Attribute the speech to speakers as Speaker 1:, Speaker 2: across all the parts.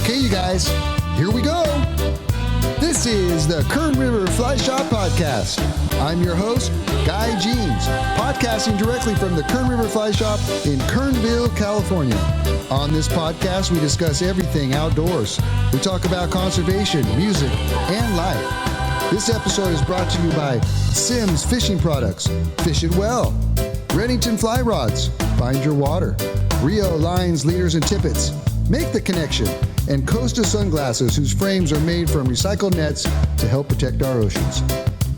Speaker 1: Okay, you guys, here we go. This is the Kern River Fly Shop Podcast. I'm your host, Guy Jeans, podcasting directly from the Kern River Fly Shop in Kernville, California. On this podcast, we discuss everything outdoors. We talk about conservation, music, and life. This episode is brought to you by Simms Fishing Products. Fish it well. Reddington Fly Rods. Find your water. Rio Lines, Leaders, and Tippets. Make the connection. And Costa Sunglasses, whose frames are made from recycled nets to help protect our oceans.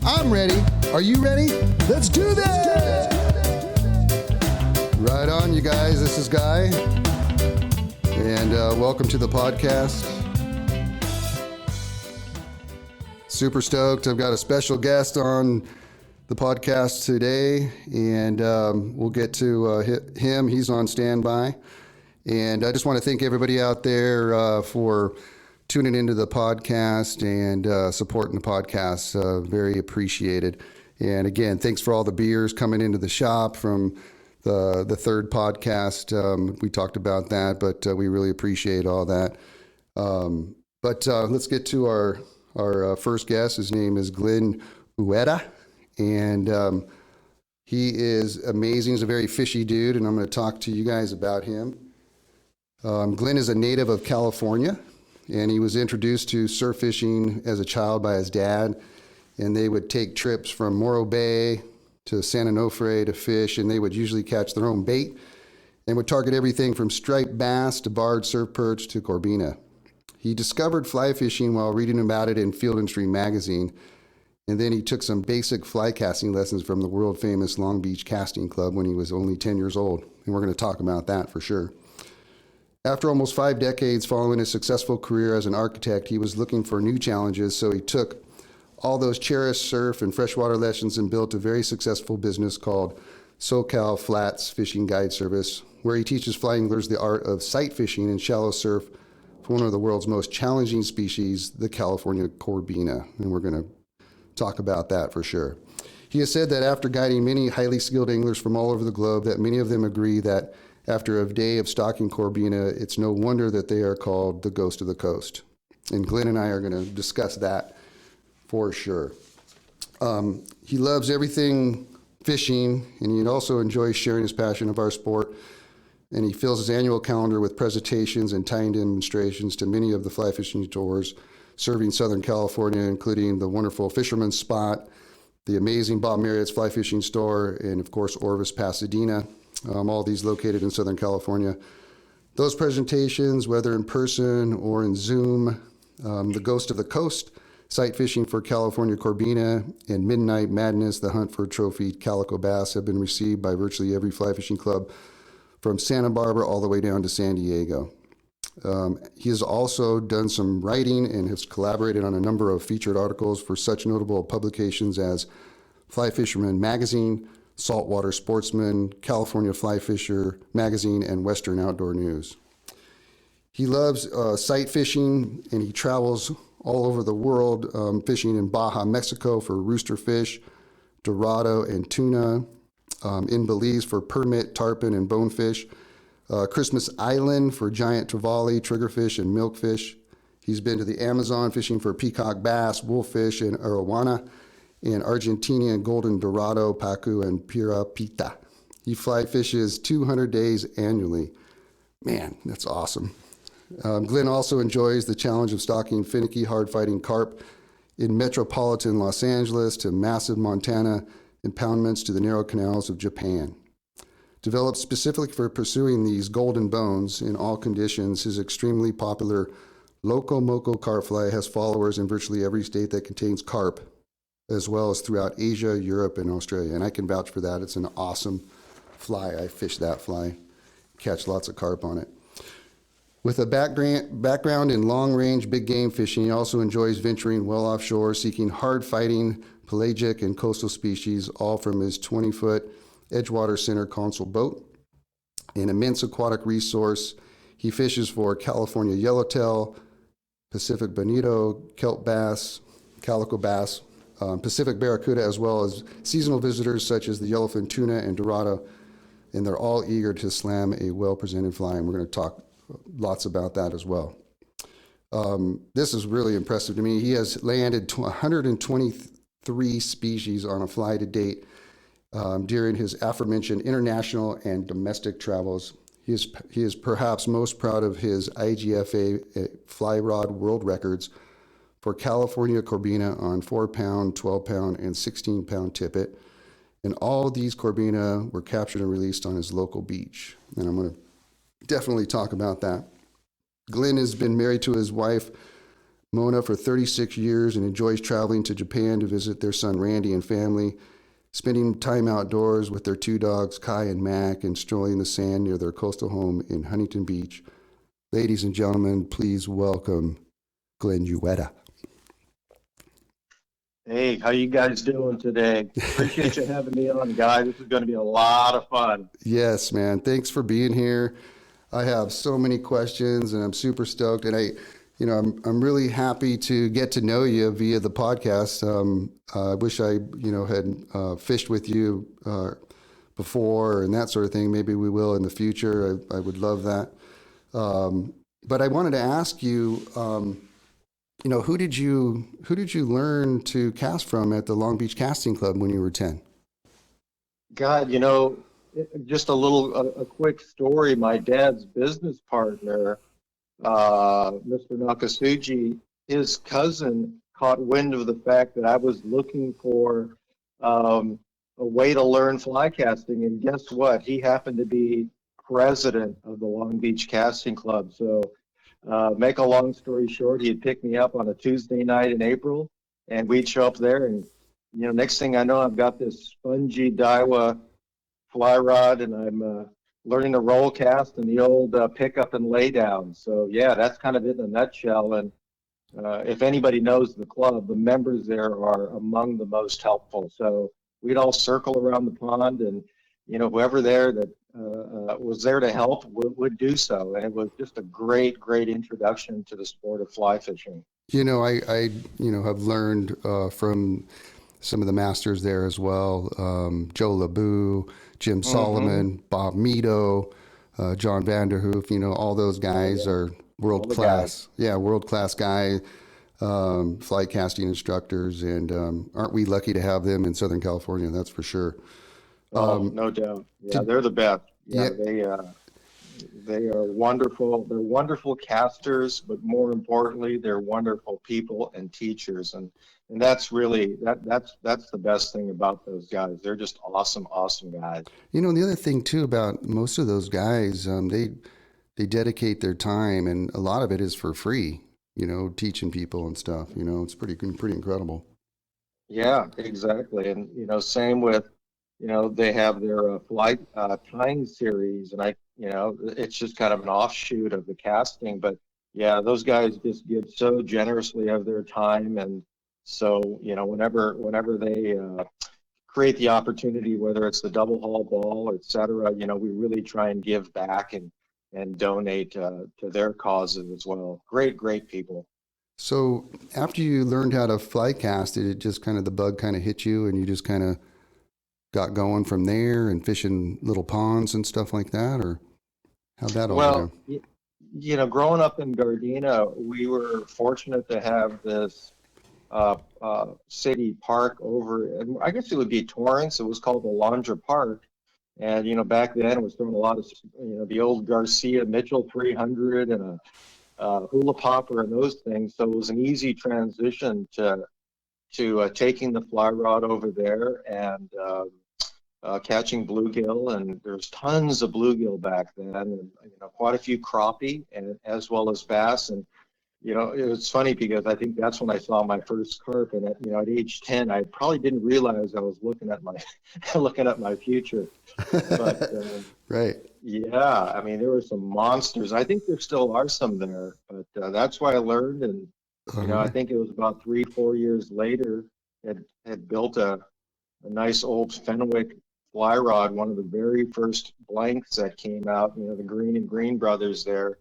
Speaker 1: I'm ready. Are you ready? Let's do this! Right on, you guys. This is Guy. And welcome to the podcast. Super stoked. I've got a special guest on the podcast today, and we'll get to him. He's on standby. And I just want to thank everybody out there for tuning into the podcast and supporting the podcast. Very appreciated. And again, thanks for all the beers coming into the shop from the third podcast. We talked about that, but we really appreciate all that. But let's get to our first guest. His name is Glen Ueda, and he is amazing. He's a very fishy dude, and I'm going to talk to you guys about him. Glen is a native of California, and he was introduced to surf fishing as a child by his dad, and they would take trips from Morro Bay to San Onofre to fish, and they would usually catch their own bait and would target everything from striped bass to barred surf perch to corbina. He discovered fly fishing while reading about it in Field and Stream magazine, and then he took some basic fly casting lessons from the world famous Long Beach Casting Club when he was only 10 years old, and we're going to talk about that for sure. After almost 5 decades following his successful career as an architect, he was looking for new challenges, so he took all those cherished surf and freshwater lessons and built a very successful business called SoCal Flats Fishing Guide Service, where he teaches fly anglers the art of sight fishing and shallow surf for one of the world's most challenging species, the California corbina, and we're going to talk about that for sure. He has said that after guiding many highly skilled anglers from all over the globe, that many of them agree that after a day of stalking corbina, it's no wonder that they are called the ghost of the coast. And Glen and I are going to discuss that for sure. He loves everything fishing, and he also enjoys sharing his passion of our sport. And he fills his annual calendar with presentations and tying demonstrations to many of the fly fishing tours serving Southern California, including the wonderful Fisherman's Spot, the amazing Bob Marriott's Fly Fishing Store, and of course, Orvis Pasadena. All these located in Southern California. Those presentations, whether in person or in Zoom, the Ghost of the Coast, sight fishing for California corbina, and Midnight Madness, the hunt for trophy calico bass, have been received by virtually every fly fishing club from Santa Barbara all the way down to San Diego. He has also done some writing and has collaborated on a number of featured articles for such notable publications as Fly Fisherman Magazine, Saltwater Sportsman, California Fly Fisher Magazine, and Western Outdoor News. He loves sight fishing, and he travels all over the world fishing in Baja, Mexico for roosterfish, dorado, and tuna, in Belize for permit, tarpon, and bonefish, Christmas Island for giant trevally, triggerfish, and milkfish. He's been to the Amazon fishing for peacock bass, wolffish, and arowana, and Argentinian golden dorado, pacu, and pirapita. He fly fishes 200 days annually. Man, that's awesome. Glen also enjoys the challenge of stalking finicky, hard-fighting carp in metropolitan Los Angeles to massive Montana impoundments to the narrow canals of Japan. Developed specifically for pursuing these golden bones in all conditions, his extremely popular Loco Moco carp fly has followers in virtually every state that contains carp, as well as throughout Asia, Europe, and Australia. And I can vouch for that. It's an awesome fly. I fish that fly, catch lots of carp on it. With a background in long-range big game fishing, he also enjoys venturing well offshore, seeking hard-fighting pelagic and coastal species, all from his 20-foot Edgewater Center console boat. An immense aquatic resource, he fishes for California yellowtail, Pacific bonito, kelp bass, calico bass, Pacific barracuda, as well as seasonal visitors such as the yellowfin tuna and dorado, and they're all eager to slam a well-presented fly, and we're going to talk lots about that as well. This is really impressive to me. He has landed 123 species on a fly to date during his aforementioned international and domestic travels. He is perhaps most proud of his IGFA fly rod world records for California Corbina on 4-pound, 12-pound, and 16-pound tippet. And all these Corbina were captured and released on his local beach. And I'm going to definitely talk about that. Glen has been married to his wife, Mona, for 36 years and enjoys traveling to Japan to visit their son, Randy, and family, spending time outdoors with their two dogs, Kai and Mac, and strolling the sand near their coastal home in Huntington Beach. Ladies and gentlemen, please welcome Glen Ueda.
Speaker 2: Hey, how you guys doing today? Appreciate you having me on, guys. This is going to be a lot of fun.
Speaker 1: Yes, man. Thanks for being here. I have so many questions, and I'm super stoked. And I'm really happy to get to know you via the podcast. I wish I, had fished with you before and that sort of thing. Maybe we will in the future. I would love that. But I wanted to ask you, who did you learn to cast from at the Long Beach Casting Club when you were 10?
Speaker 2: God, just a quick story. My dad's business partner, Mr. Nakasuji, his cousin caught wind of the fact that I was looking for a way to learn fly casting, and guess what? He happened to be president of the Long Beach Casting Club. So, make a long story short, he'd pick me up on a Tuesday night in April, and we'd show up there, and next thing I know, I've got this spongy Daiwa fly rod, and I'm learning to roll cast and the old pick up and lay down. So yeah, that's kind of it in a nutshell. And if anybody knows the club, the members there are among the most helpful. So we'd all circle around the pond, and whoever there that was there to help would do so. And it was just a great introduction to the sport of fly fishing.
Speaker 1: I have learned from some of the masters there as well. Joe LeBou, Jim Solomon, Bob Mito, John Vanderhoof, all those guys are world class. Yeah, world class guy, fly casting instructors. And aren't we lucky to have them in Southern California? That's for sure.
Speaker 2: No doubt. Yeah, they're the best. Yeah, they are wonderful. They're wonderful casters, but more importantly, they're wonderful people and teachers. And that's really that's the best thing about those guys. They're just awesome guys.
Speaker 1: The other thing too about most of those guys, they dedicate their time, and a lot of it is for free. Teaching people and stuff. It's pretty incredible.
Speaker 2: Yeah, exactly. And same with they have their flight tying series, and it's just kind of an offshoot of the casting. But yeah, those guys just give so generously of their time, and so whenever they create the opportunity, whether it's the double haul ball, et cetera, we really try and give back and donate to their causes as well. Great people.
Speaker 1: So after you learned how to fly cast, did it just kind of the bug kind of hit you, and you just kind of got going from there and fishing little ponds and stuff like that, or how'd that all go?
Speaker 2: Growing up in Gardena, we were fortunate to have this city park over, and I guess it would be Torrance. It was called the Alondra Park, and back then it was throwing a lot of the old Garcia Mitchell 300 and a hula popper and those things. So it was an easy transition to taking the fly rod over there and catching bluegill, and there's tons of bluegill back then, and quite a few crappie, and as well as bass. And it was funny because I think that's when I saw my first carp, and at age 10, I probably didn't realize I was looking at my future. But
Speaker 1: right.
Speaker 2: Yeah, I mean, there were some monsters. I think there still are some there, but that's why I learned. And I think it was about 3-4 years later, had built a nice old Fenwick fly rod, one of the very first blanks that came out, the Green and Green brothers there,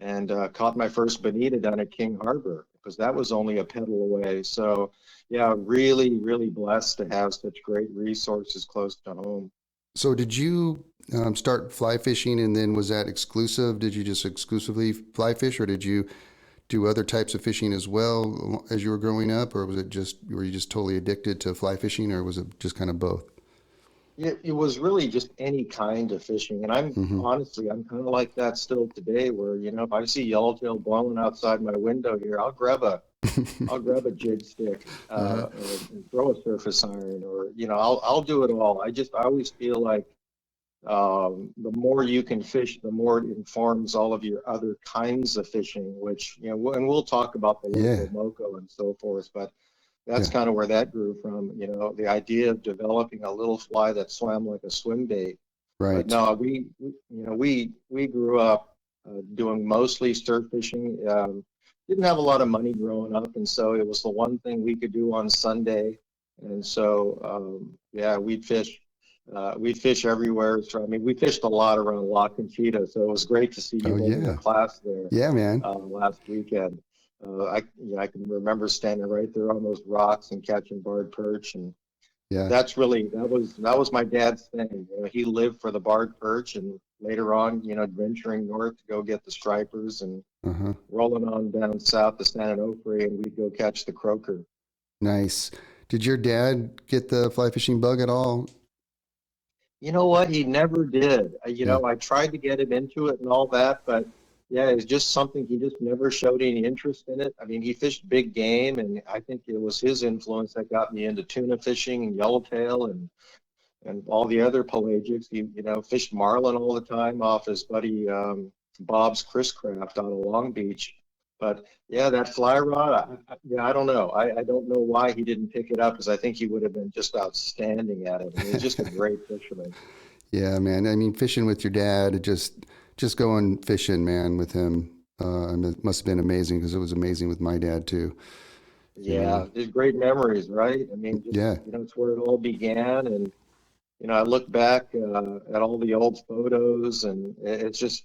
Speaker 2: and caught my first bonita down at King Harbor, because that was only a pedal away. So yeah, really blessed to have such great resources close to home.
Speaker 1: So did you start fly fishing, and then was that exclusive? Did you just exclusively fly fish, or did you do other types of fishing as well as you were growing up, or were you just totally addicted to fly fishing, or was it just kind of both?
Speaker 2: It was really just any kind of fishing. And
Speaker 1: Hmm.
Speaker 2: I'm kind of like that still today, where, if I see yellowtail blowing outside my window here, I'll grab a jig stick,
Speaker 1: Uh-huh.
Speaker 2: and throw a surface iron, or, I'll do it all. I always feel like, the more you can fish, the more it informs all of your other kinds of fishing, which, and we'll talk about the
Speaker 1: Yeah.
Speaker 2: local moco and so forth, but that's
Speaker 1: Yeah.
Speaker 2: kind of where that grew from, the idea of developing a little fly that swam like a swim bait. But
Speaker 1: Right.
Speaker 2: no, we grew up doing mostly surf fishing. Didn't have a lot of money growing up, and so it was the one thing we could do on Sunday. And so, yeah, we'd fish everywhere. So I mean, we fished a lot around La Conchita. So it was great to see you
Speaker 1: Oh
Speaker 2: holding a
Speaker 1: yeah.
Speaker 2: class there
Speaker 1: Yeah, man.
Speaker 2: last weekend. I can remember standing right there on those rocks and catching barred perch, and
Speaker 1: Yeah.
Speaker 2: that was my dad's thing. He lived for the barred perch, and later on, venturing north to go get the stripers, and
Speaker 1: Uh-huh.
Speaker 2: rolling on down south to San Onofre, and we'd go catch the croaker.
Speaker 1: Nice. Did your dad get the fly fishing bug at all?
Speaker 2: You know what? He never did.
Speaker 1: Yeah.
Speaker 2: I tried to get him into it and all that, but yeah, it's just something he just never showed any interest in it. I mean, he fished big game, and I think it was his influence that got me into tuna fishing and yellowtail and all the other pelagics. He, fished marlin all the time off his buddy Bob's Chris Craft out of Long Beach. But yeah, that fly rod, yeah, I don't know. I don't know why he didn't pick it up, because I think he would have been just outstanding at it. I mean, he's just a great fisherman.
Speaker 1: Yeah, man. I mean, fishing with your dad, just going fishing, man, with him. And it must have been amazing because it was amazing with my dad too. You know.
Speaker 2: Yeah, there's great memories, right? I mean, just,
Speaker 1: Yeah.
Speaker 2: it's where it all began. And I look back at all the old photos, and it's just,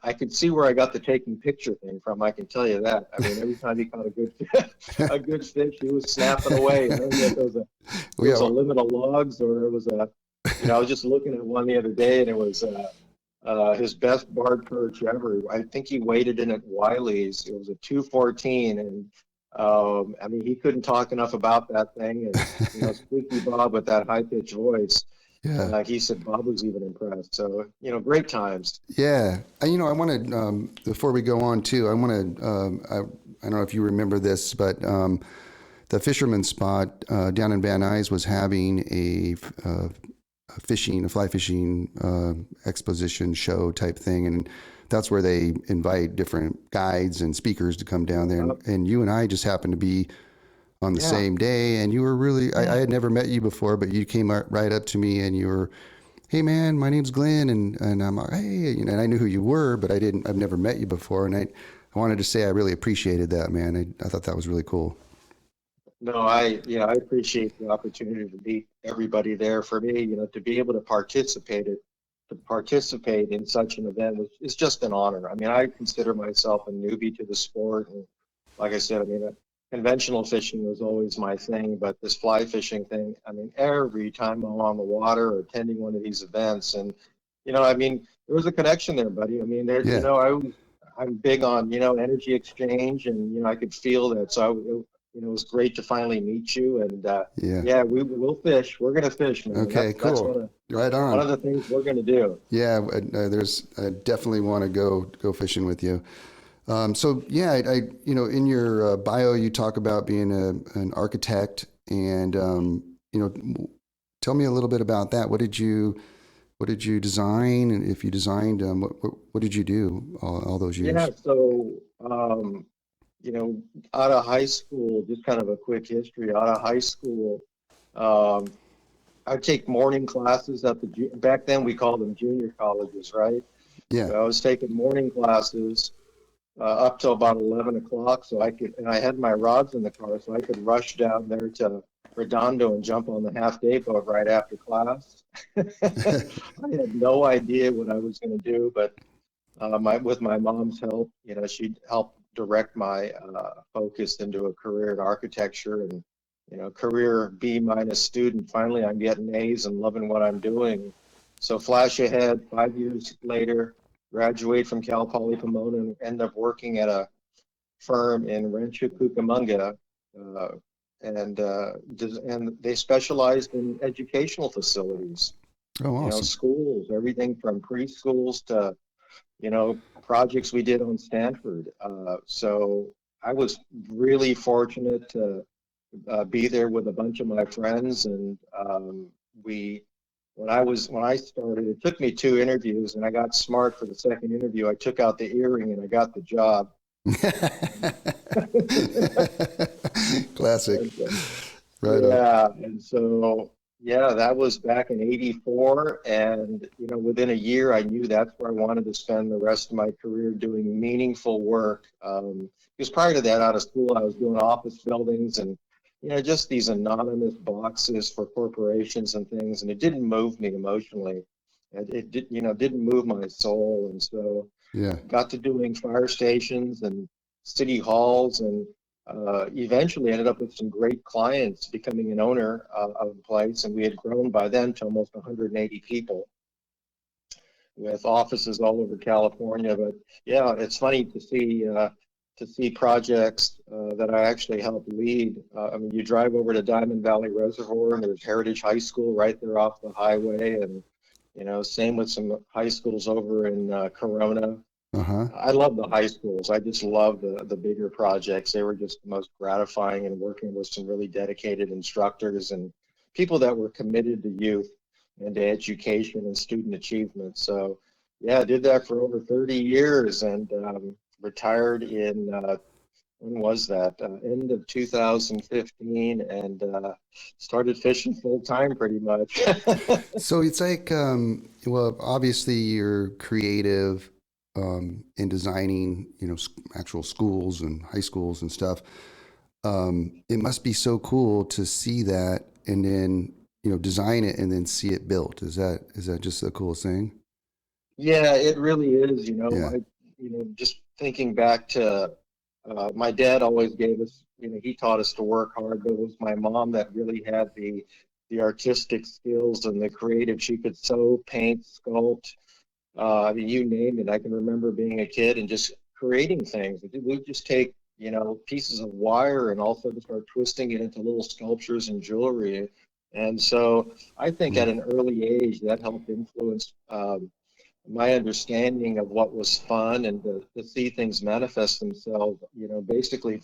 Speaker 2: I could see where I got the taking picture thing from. I can tell you that. I mean, every time he caught a good a good fish, he was snapping away. I don't know if it was a
Speaker 1: Yeah.
Speaker 2: limit of logs, or it was I was just looking at one the other day, and it was his best barred perch ever. I think he waded in at Wiley's. It was a 214, and I mean, he couldn't talk enough about that thing. And Squeaky Bob with that high pitched voice.
Speaker 1: Yeah.
Speaker 2: He said Bob was even impressed. So great times.
Speaker 1: Yeah. I wanted, before we go on too, I don't know if you remember this, but the fisherman spot down in Van Nuys was having a fly fishing exposition show type thing. And that's where they invite different guides and speakers to come down there. And you and I just happened to be on the
Speaker 2: Yeah,
Speaker 1: same day. And you were really, I
Speaker 2: yeah.
Speaker 1: had never met you before, but you came right up to me and you were, hey man, my name's Glenn. And I'm like, hey, and I knew who you were, but I've never met you before. And I wanted to say I really appreciated that, man. I thought that was really cool.
Speaker 2: No, I appreciate the opportunity to meet everybody there. For me, to be able to participate in such an event is just an honor. I mean, I consider myself a newbie to the sport, and like I said, I mean, conventional fishing was always my thing, but this fly fishing thing, I mean, every time I'm on the water or attending one of these events, and I mean, there was a connection there, buddy. I mean,
Speaker 1: Yeah.
Speaker 2: I'm big on energy exchange, and I could feel that. So it was great to finally meet you, and
Speaker 1: Yeah.
Speaker 2: yeah, we will fish. We're gonna fish, man.
Speaker 1: Okay,
Speaker 2: That's
Speaker 1: cool. Right
Speaker 2: one
Speaker 1: on.
Speaker 2: of the things we're gonna do.
Speaker 1: Yeah. I definitely want to go fishing with you. So yeah, in your bio, you talk about being an architect, and tell me a little bit about that. What did you design? And if you designed, what did you do all those
Speaker 2: Yeah,
Speaker 1: years?
Speaker 2: so you know, out of high school, just kind of a quick history. Out of high school, um, I'd take morning classes at back then we called them junior colleges, right?
Speaker 1: Yeah.
Speaker 2: So I was taking morning classes up till about 11 o'clock, and I had my rods in the car, so I could rush down there to Redondo and jump on the half-day boat right after class. I had no idea what I was going to do, but with my mom's help, she'd help direct my focus into a career in architecture, and career B minus student. Finally, I'm getting A's and loving what I'm doing. So flash ahead, 5 years later, graduate from Cal Poly Pomona and end up working at a firm in Rancho Cucamonga, uh, and they specialized in educational facilities,
Speaker 1: Oh, awesome.
Speaker 2: schools, everything from preschools to, projects we did on Stanford. So I was really fortunate to be there with a bunch of my friends, and we when I started, it took me two interviews, and I got smart for the second interview. I took out the earring, and I got the job.
Speaker 1: Classic.
Speaker 2: And,
Speaker 1: Right on.
Speaker 2: yeah, and so yeah, that was back in '84, and within a year, I knew that's where I wanted to spend the rest of my career doing meaningful work. Because prior to that, out of school, I was doing office buildings and just these anonymous boxes for corporations and things, and it didn't move me emotionally. It did, didn't move my soul, and so
Speaker 1: Yeah.
Speaker 2: got to doing fire stations and city halls, and eventually ended up with some great clients, becoming an owner of the place. And we had grown by then to almost 180 people with offices all over California. But yeah, it's funny to see projects that I actually helped lead. I mean, you drive over to Diamond Valley Reservoir, and there's Heritage High School right there off the highway, and same with some high schools over in Corona.
Speaker 1: Uh-huh.
Speaker 2: I love the high schools. I just love the bigger projects. They were just the most gratifying, and working with some really dedicated instructors and people that were committed to youth and to education and student achievement. So, yeah, I did that for over 30 years, and retired in, when was that? End of 2015, and started fishing full time pretty much.
Speaker 1: So it's like, well, obviously you're creative in designing, actual schools and high schools and stuff. It must be so cool to see that and then, design it and then see it built. Is that just the coolest thing?
Speaker 2: Yeah, it really is.
Speaker 1: Yeah.
Speaker 2: Just thinking back to my dad always gave us, he taught us to work hard, but it was my mom that really had the artistic skills and the creative. She could sew, paint, sculpt. I mean, you name it. I can remember being a kid and just creating things. We'd just take, pieces of wire and all of a sudden start twisting it into little sculptures and jewelry. And so I think
Speaker 1: Hmm.
Speaker 2: at an early age that helped influence my understanding of what was fun, and to see things manifest themselves, basically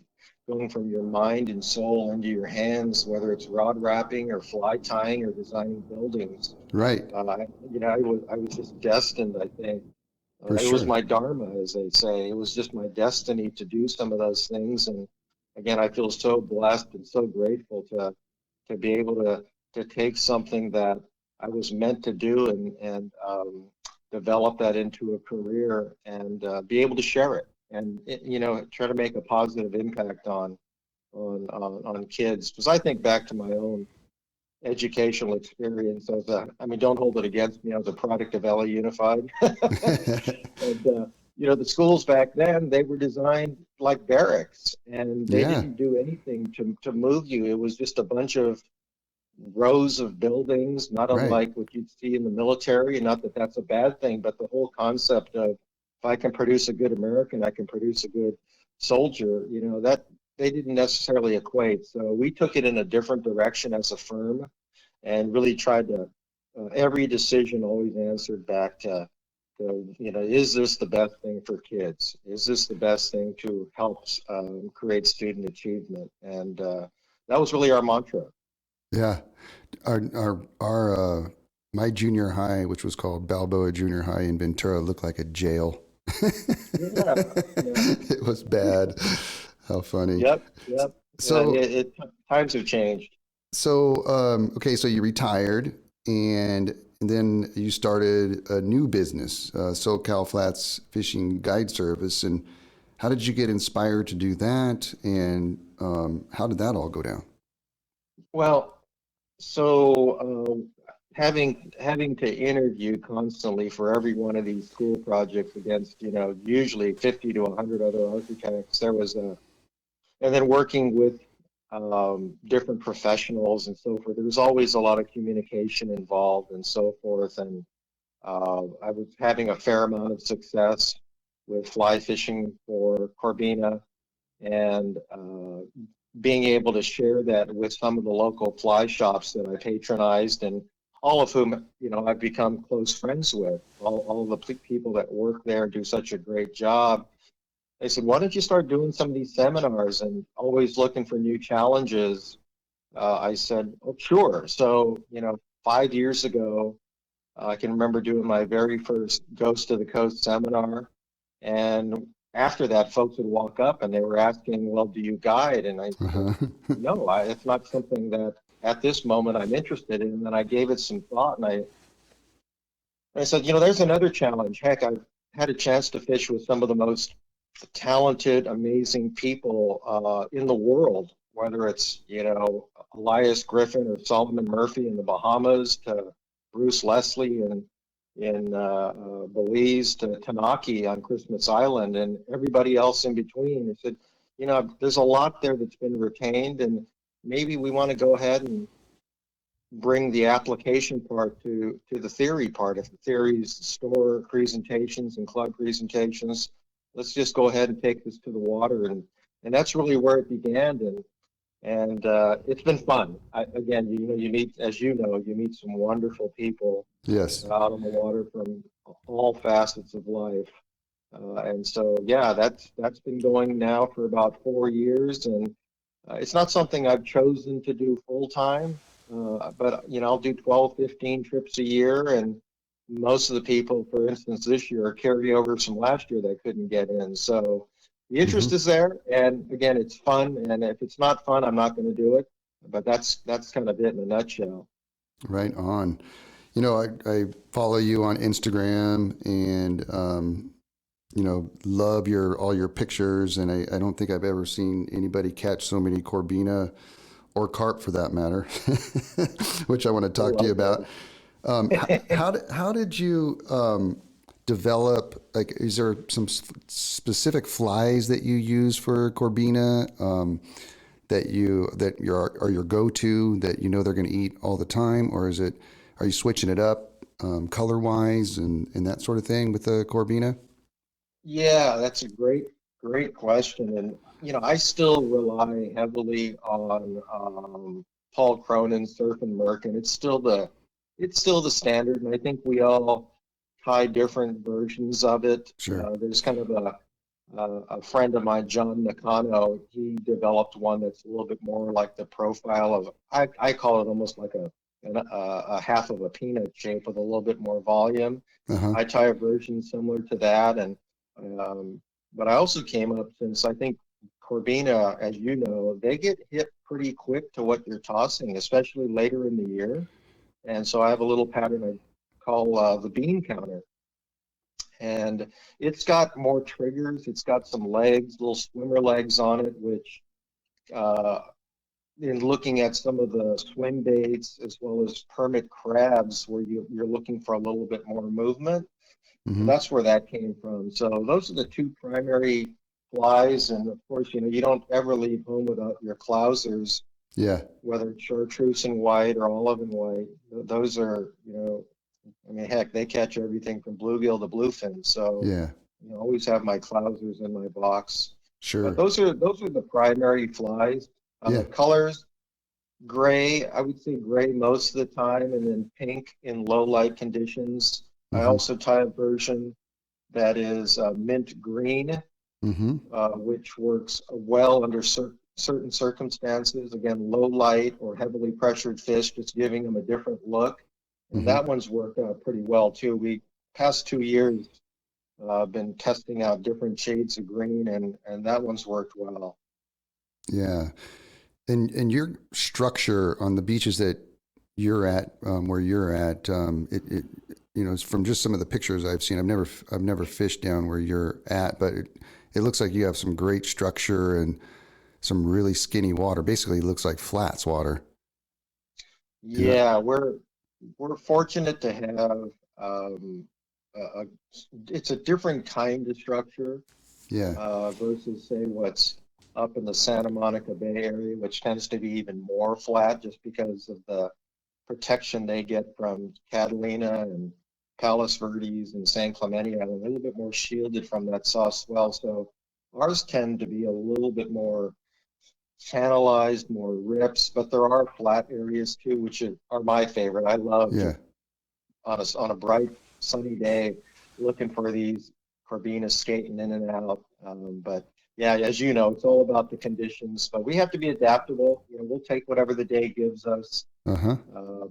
Speaker 2: going from your mind and soul into your hands, whether it's rod wrapping or fly tying or designing buildings.
Speaker 1: Right.
Speaker 2: I was just destined, I think.
Speaker 1: For
Speaker 2: It was
Speaker 1: sure.
Speaker 2: my dharma, as they say. It was just my destiny to do some of those things. And again, I feel so blessed and so grateful to be able to take something that I was meant to do, and develop that into a career, and be able to share it, and try to make a positive impact on kids. Because I think back to my own educational experience as I mean, don't hold it against me. I was a product of LA Unified. And the schools back then, they were designed like barracks, and they
Speaker 1: Yeah.
Speaker 2: didn't do anything to move you. It was just a bunch of rows of buildings, not
Speaker 1: Right.
Speaker 2: unlike what you'd see in the military. And not that that's a bad thing, but the whole concept of, if I can produce a good American, I can produce a good soldier. That they didn't necessarily equate. So we took it in a different direction as a firm, and really tried to. Every decision always answered back to, is this the best thing for kids? Is this the best thing to help create student achievement? And that was really our mantra.
Speaker 1: Yeah. Our my junior high, which was called Balboa Junior High in Ventura, looked like a jail.
Speaker 2: Yeah, yeah,
Speaker 1: It was bad. How funny.
Speaker 2: yep, yep. Yeah,
Speaker 1: So,
Speaker 2: times have changed.
Speaker 1: okay, so you retired and then you started a new business, SoCal Flats Fishing Guide Service. And how did you get inspired to do that? And how did that all go down?
Speaker 2: Well, so having to interview constantly for every one of these school projects against, usually 50 to 100 other architects, and then working with different professionals and so forth. There was always a lot of communication involved and so forth. And I was having a fair amount of success with fly fishing for Corbina. and being able to share that with some of the local fly shops that I patronized, and all of whom, I've become close friends with, all the people that work there do such a great job. They said, why don't you start doing some of these seminars and always looking for new challenges? I said, oh, sure. So, 5 years ago, I can remember doing my very first Ghost to the Coast seminar. And after that, folks would walk up and they were asking, well, do you guide? And I said,
Speaker 1: Uh-huh.
Speaker 2: no, it's not something that at this moment I'm interested in. And then I gave it some thought, and I said, there's another challenge. Heck, I've had a chance to fish with some of the most talented, amazing people in the world, whether it's, Elias Griffin or Solomon Murphy in the Bahamas, to Bruce Leslie in Belize, to Tanaki on Christmas Island, and everybody else in between. I said, there's a lot there that's been retained, and maybe we want to go ahead and bring the application part to the theory part. If the theories store presentations and club presentations, let's just go ahead and take this to the water, and that's really where it began, and it's been fun. Again, you meet, as you meet some wonderful people
Speaker 1: Yes.
Speaker 2: out on the water from all facets of life. And so, yeah, that's been going now for about 4 years, and it's not something I've chosen to do full time, but I'll do 12, 15 trips a year, and most of the people, for instance, this year, carry over from last year that couldn't get in. So the interest
Speaker 1: Hmm.
Speaker 2: is there, and again, it's fun. And if it's not fun, I'm not going to do it. But that's kind of it in a nutshell.
Speaker 1: Right on. I follow you on Instagram and, love all your pictures. And I don't think I've ever seen anybody catch so many Corbina or carp for that matter, which I want to talk to you about. How did you develop? Like, is there some specific flies that you use for Corbina that are your go-to, that they're going to eat all the time, or are you switching it up color wise and that sort of thing with the Corbina?
Speaker 2: Yeah, that's a great question. And, I still rely heavily on Paul Cronin's Surf and Merc, and it's still the standard. And I think we all try different versions of it.
Speaker 1: Sure.
Speaker 2: There's kind of a friend of mine, John Nakano. He developed one that's a little bit more like the profile of, I call it almost like a half of a peanut shape with a little bit more volume.
Speaker 1: Uh huh.
Speaker 2: I tie a version similar to that, and um, but I also came up, since I think Corbina, as you know, they get hit pretty quick to what you're tossing, especially later in the year. And so I have a little pattern I call the bean counter, and it's got more triggers. It's got some legs, little swimmer legs on it, which uh, in looking at some of the swim baits as well as permit crabs, where you're looking for a little bit more movement. So
Speaker 1: Hmm.
Speaker 2: that's where that came from. So those are the two primary flies. And of course, you don't ever leave home without your Clousers,
Speaker 1: Yeah.
Speaker 2: whether it's chartreuse and white or olive and white. Those are, I mean, heck, they catch everything from bluegill to bluefin. So,
Speaker 1: Yeah.
Speaker 2: always have my Clousers in my box. But
Speaker 1: Sure.
Speaker 2: those are the primary flies.
Speaker 1: Yeah.
Speaker 2: Colors, gray, I would say gray most of the time, and then pink in low light conditions. I
Speaker 1: Hmm.
Speaker 2: also tie a version that is mint green,
Speaker 1: Hmm.
Speaker 2: which works well under certain circumstances. Again, low light or heavily pressured fish, just giving them a different look. And
Speaker 1: Hmm.
Speaker 2: that one's worked out pretty well too. We past 2 years been testing out different shades of green, and that one's worked well.
Speaker 1: Yeah. And your structure on the beaches that you're at, where you're at, it's from just some of the pictures I've seen. I've never fished down where you're at, but it looks like you have some great structure and some really skinny water. Basically, it looks like flats water. And
Speaker 2: Yeah, we're fortunate to have a, a it's a different kind of structure
Speaker 1: yeah.
Speaker 2: versus say what's up in the Santa Monica Bay Area, which tends to be even more flat just because of the protection they get from Catalina and Palos Verdes and San Clemente Island, a little bit more shielded from that soft swell. So Ours tend to be a little bit more channelized, more rips, but there are flat areas too, which are my favorite. I love
Speaker 1: Yeah.
Speaker 2: just on a bright sunny day looking for these corvinas skating in and out. But yeah, as you know, it's all about the conditions. But we have to be adaptable. We'll take whatever the day gives us.
Speaker 1: Uh-huh.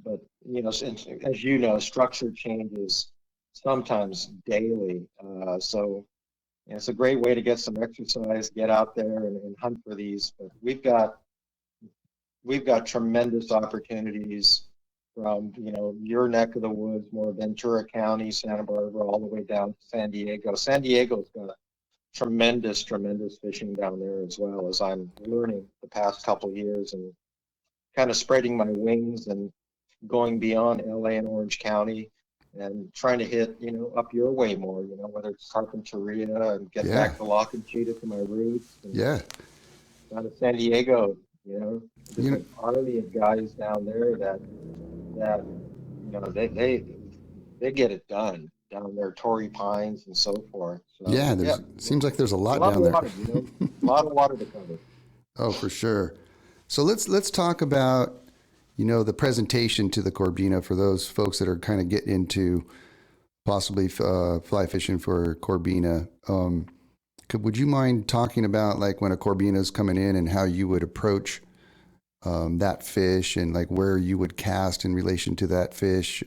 Speaker 2: But as you know, structure changes sometimes daily. So it's a great way to get some exercise, get out there and hunt for these. But we've got tremendous opportunities from your neck of the woods, more Ventura County, Santa Barbara, all the way down to San Diego. San Diego's got tremendous fishing down there as well, as I'm learning the past couple of years and kind of spreading my wings and going beyond LA and Orange County and trying to hit up your way more. Whether it's Carpinteria and get
Speaker 1: Yeah.
Speaker 2: back to La Conchita to my roots and
Speaker 1: Yeah.
Speaker 2: down to San Diego. There's
Speaker 1: You know,
Speaker 2: an army of guys down there that they get it done down there, Torrey Pines and so forth.
Speaker 1: yeah,
Speaker 2: So yeah,
Speaker 1: there's seems like there's a
Speaker 2: a
Speaker 1: lot
Speaker 2: lot of
Speaker 1: down there.
Speaker 2: water, a lot of water to cover.
Speaker 1: Oh, for sure. So let's talk about, the presentation to the Corbina for those folks that are kind of getting into possibly fly fishing for Corbina. Would you mind talking about like when a Corbina is coming in and how you would approach that fish and like where you would cast in relation to that fish?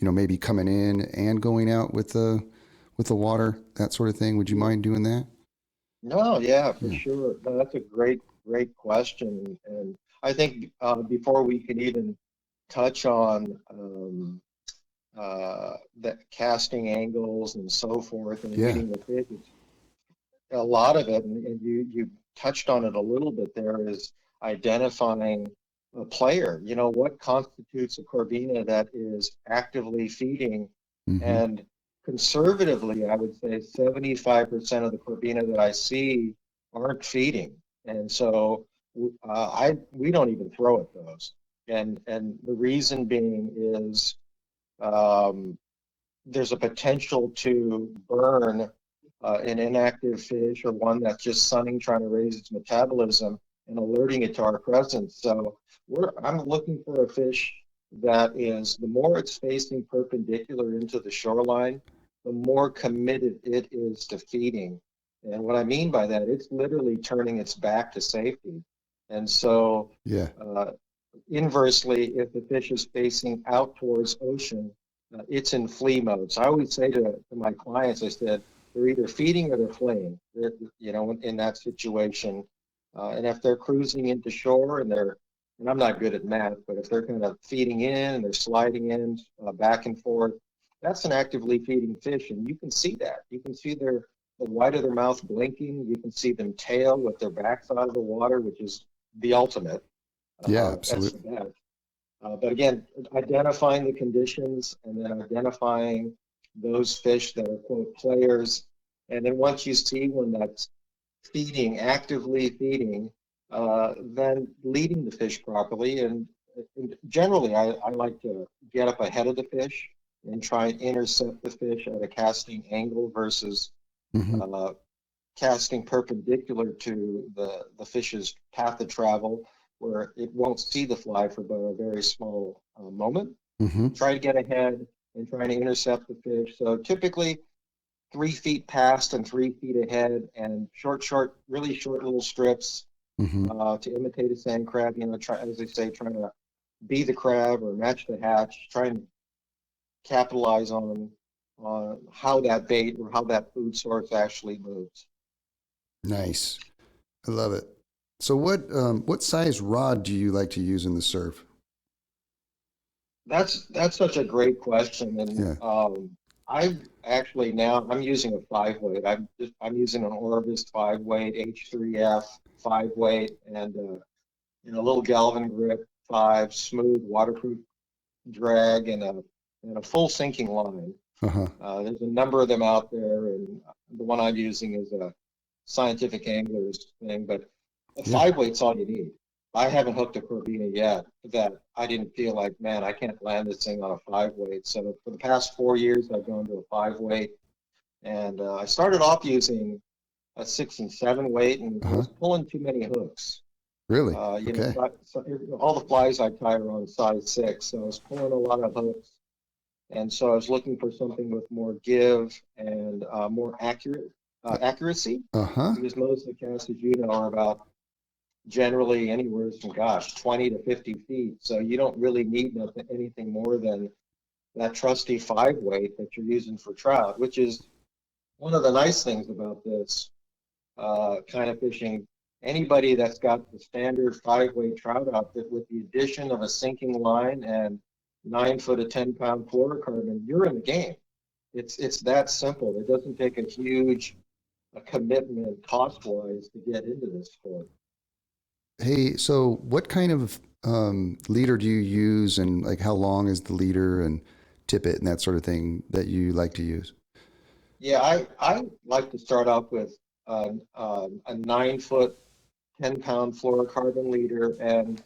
Speaker 1: Maybe coming in and going out with the water, that sort of thing. Would you mind doing that?
Speaker 2: No, yeah, for
Speaker 1: Yeah.
Speaker 2: sure. No, that's a great question. And I think before we can even touch on the casting angles and so forth and
Speaker 1: Yeah.
Speaker 2: reading the fish, a lot of it, and you touched on it a little bit there, is identifying a player. What constitutes a corvina that is actively feeding?
Speaker 1: Mm-hmm.
Speaker 2: And conservatively, I would say 75% of the corvina that I see aren't feeding. And so we don't even throw at those. And the reason being is um, there's a potential to burn an inactive fish or one that's just sunning, trying to raise its metabolism and alerting it to our presence. So I'm looking for a fish that is, the more it's facing perpendicular into the shoreline, the more committed it is to feeding. And what I mean by that, it's literally turning its back to safety. And so
Speaker 1: Yeah.
Speaker 2: uh, inversely, if the fish is facing out towards ocean, it's in flee mode. So I always say to my clients, I said, they're either feeding or they're fleeing, in that situation. And if they're cruising into shore and I'm not good at math, but if they're kind of feeding in and they're sliding in back and forth, that's an actively feeding fish. And you can see that. You can see the white of their mouth blinking. You can see them tail with their backs out of the water, which is the ultimate.
Speaker 1: Yeah.
Speaker 2: That's the
Speaker 1: Absolutely.
Speaker 2: best. But again, identifying the conditions and then identifying those fish that are quote players. And then once you see one that's feeding, actively feeding, then leading the fish properly. And generally, I like to get up ahead of the fish and try and intercept the fish at a casting angle versus
Speaker 1: Mm-hmm.
Speaker 2: uh, casting perpendicular to the fish's path of travel, where it won't see the fly for but a very small moment.
Speaker 1: Mm-hmm.
Speaker 2: Try to get ahead and try to intercept the fish. So typically 3 feet past and 3 feet ahead, and really short little strips
Speaker 1: Mm-hmm.
Speaker 2: to imitate a sand crab. As they say, trying to be the crab or match the hatch. Try and capitalize on how that bait or how that food source actually moves.
Speaker 1: Nice. I love it. So what size rod do you like to use in the surf?
Speaker 2: That's such a great question, and
Speaker 1: Yeah.
Speaker 2: I've actually now I'm using a 5 weight. I'm using an Orvis 5 weight H3F 5 weight and a little Galvin grip 5 smooth waterproof drag and a full sinking line.
Speaker 1: Uh-huh.
Speaker 2: There's a number of them out there, and the one I'm using is a scientific angler's thing, but a
Speaker 1: Yeah.
Speaker 2: 5 weight's all you need. I haven't hooked a Corvina yet that I didn't feel like, man, I can't land this thing on a 5 weight. So for the past 4 years, I've gone to a 5 weight, and I started off using a 6 and 7 weight, and I
Speaker 1: Uh-huh.
Speaker 2: was pulling too many hooks.
Speaker 1: Really? Okay.
Speaker 2: All the flies I tie are on size 6, so I was pulling a lot of hooks, and so I was looking for something with more give and more accuracy,
Speaker 1: Uh-huh.
Speaker 2: because most of the casts, as you know, are about generally anywhere from, gosh, 20 to 50 feet. So you don't really need anything more than that trusty 5 weight that you're using for trout, which is one of the nice things about this kind of fishing. Anybody that's got the standard 5 weight trout outfit with the addition of a sinking line and 9 foot of 10 pound fluorocarbon, you're in the game. It's that simple. It doesn't take a huge commitment cost wise to get into this sport.
Speaker 1: Hey, so what kind of leader do you use, and like how long is the leader and tippet and that sort of thing that you like to use?
Speaker 2: Yeah, I like to start off with a 9 foot, 10 pound fluorocarbon leader. And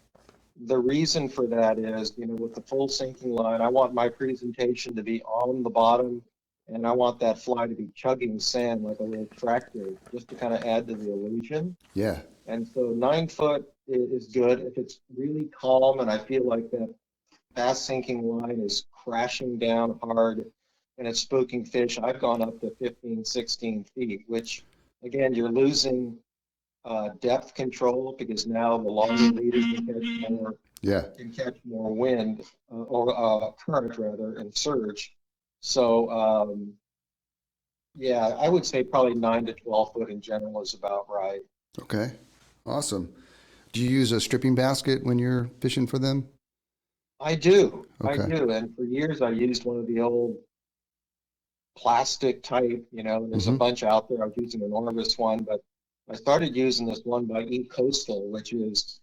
Speaker 2: the reason for that is, with the full sinking line, I want my presentation to be on the bottom, and I want that fly to be chugging sand like a little tractor, just to kind of add to the illusion.
Speaker 1: Yeah.
Speaker 2: And so 9 foot is good if it's really calm and I feel like that fast sinking line is crashing down hard and it's spooking fish. I've gone up to 15, 16 feet, which again, you're losing depth control because now the longer leaders
Speaker 1: Yeah.
Speaker 2: can catch more wind or current rather and surge. So yeah, I would say probably 9 to 12 foot in general is about right.
Speaker 1: Okay. Awesome. Do you use a stripping basket when you're fishing for them?
Speaker 2: I
Speaker 1: Okay.
Speaker 2: do. And for years I used one of the old plastic type, there's a
Speaker 1: Mm-hmm.
Speaker 2: bunch out there. I was using an Orvis one, but I started using this one by E Coastal, which is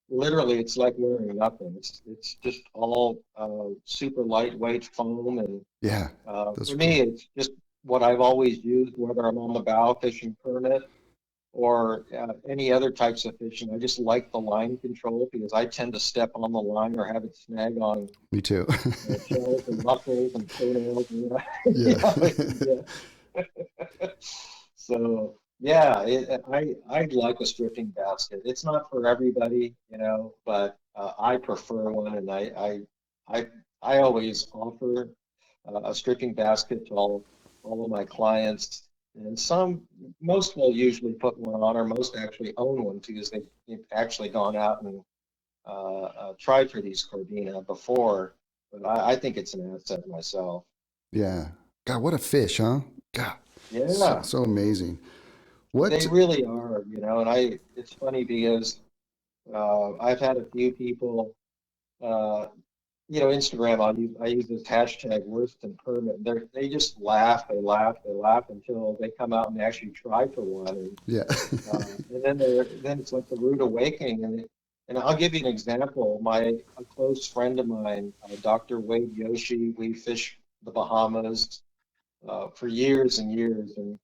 Speaker 2: literally it's like wearing nothing. It's just all super lightweight foam, and
Speaker 1: Yeah. Those
Speaker 2: for
Speaker 1: are
Speaker 2: me,
Speaker 1: cool.
Speaker 2: it's just what I've always used, whether I'm on the bow fishing permit or any other types of fishing. I just like the line control because I tend to step on the line or have it snag on
Speaker 1: Me too.
Speaker 2: shells and mussels and toenails.
Speaker 1: Yeah.
Speaker 2: Yeah. So yeah, I like a stripping basket. It's not for everybody, but I prefer one, and I I always offer a stripping basket to all of my clients, and most will usually put one on, or most actually own one because they've actually gone out and tried for these Cordina before. But I think it's an asset myself.
Speaker 1: Yeah. God, what a fish, huh? God, so,
Speaker 2: Yeah,
Speaker 1: so amazing. What?
Speaker 2: they really are, and it's funny because I've had a few people, uh, Instagram, I use this hashtag worse than permit. They just they laugh until they come out and actually try for one.
Speaker 1: Yeah.
Speaker 2: And then it's like the rude awakening. And I'll give you an example. A close friend of mine, Dr. Wade Yoshi, we fish the Bahamas for years and years and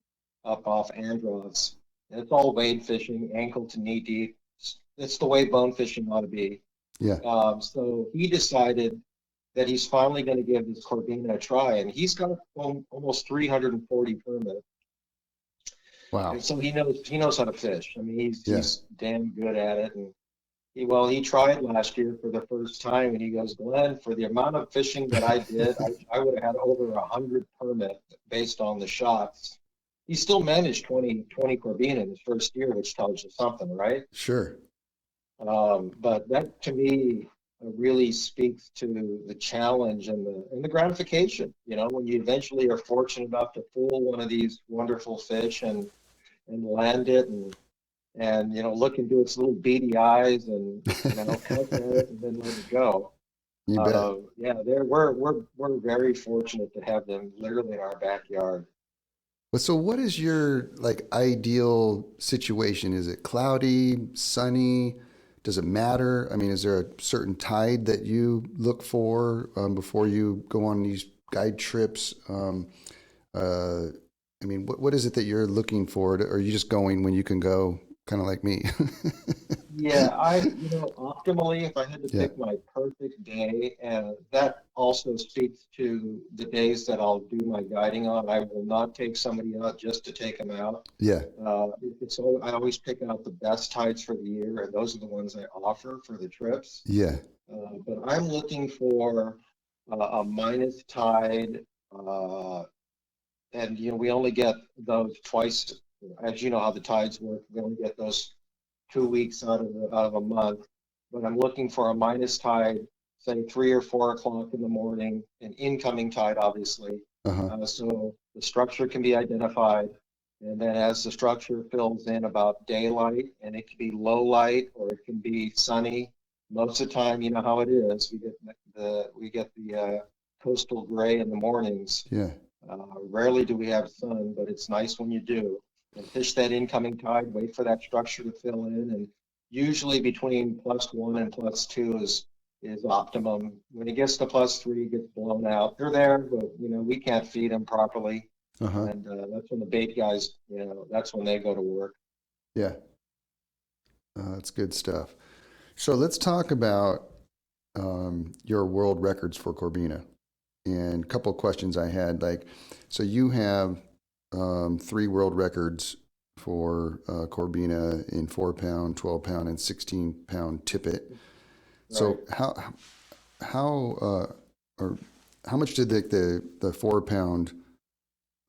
Speaker 2: up off Andros. And it's all wade fishing, ankle to knee deep. It's the way bone fishing ought to be.
Speaker 1: Yeah.
Speaker 2: So he decided that he's finally going to give this Corvina a try, and he's got almost 340 permit,
Speaker 1: Wow.
Speaker 2: and so he knows how to fish. I mean,
Speaker 1: Yeah.
Speaker 2: he's damn good at it, and he tried last year for the first time, and he goes, Glenn, for the amount of fishing that I did, I would have had over 100 permit based on the shots. He still managed 20 Corvina in his first year, which tells you something, right?
Speaker 1: Sure.
Speaker 2: But that to me really speaks to the challenge and the gratification. When you eventually are fortunate enough to pull one of these wonderful fish and land it and look into its little beady eyes and peck at it and then let it go.
Speaker 1: You bet.
Speaker 2: Yeah, we're very fortunate to have them literally in our backyard.
Speaker 1: But so what is your like ideal situation? Is it cloudy, sunny? Does it matter? I mean, is there a certain tide that you look for before you go on these guide trips? Uh, I mean, what is it that you're looking for? Or are you just going when you can go? kind of like me.
Speaker 2: Yeah, optimally, if I had to
Speaker 1: Yeah.
Speaker 2: pick my perfect day, and that also speaks to the days that I'll do my guiding on. I will not take somebody out just to take them out.
Speaker 1: Yeah.
Speaker 2: I always pick out the best tides for the year, and those are the ones I offer for the trips.
Speaker 1: Yeah.
Speaker 2: But I'm looking for a minus tide, and we only get those twice. As you know how the tides work, we only get those 2 weeks out of a month. But I'm looking for a minus tide, say 3 or 4 o'clock in the morning, an incoming tide, obviously.
Speaker 1: Uh-huh.
Speaker 2: So the structure can be identified. And then as the structure fills in about daylight, and it can be low light or it can be sunny. Most of the time, you know how it is. We get the coastal gray in the mornings.
Speaker 1: Yeah.
Speaker 2: Rarely do we have sun, but it's nice when you do. And fish that incoming tide, wait for that structure to fill in, and usually between +1 and +2 is optimum. When it gets to +3, it gets blown out. They're there, but we can't feed them properly,
Speaker 1: Uh-huh.
Speaker 2: and that's when the bait guys, that's when they go to work.
Speaker 1: Yeah. That's good stuff. So let's talk about your world records for Corbina. And a couple of questions I had, like, so you have three world records for Corbina in 4 pound, 12 pound, and 16 pound tippet.
Speaker 2: Right.
Speaker 1: So how or how much did the 4 pound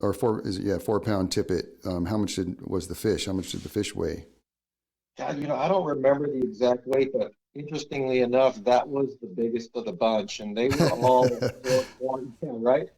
Speaker 1: or 4 pound tippet? How much was the fish? How much did the fish weigh?
Speaker 2: Yeah, I don't remember the exact weight, but interestingly enough, that was the biggest of the bunch, and they were all 4 pound, yeah, right?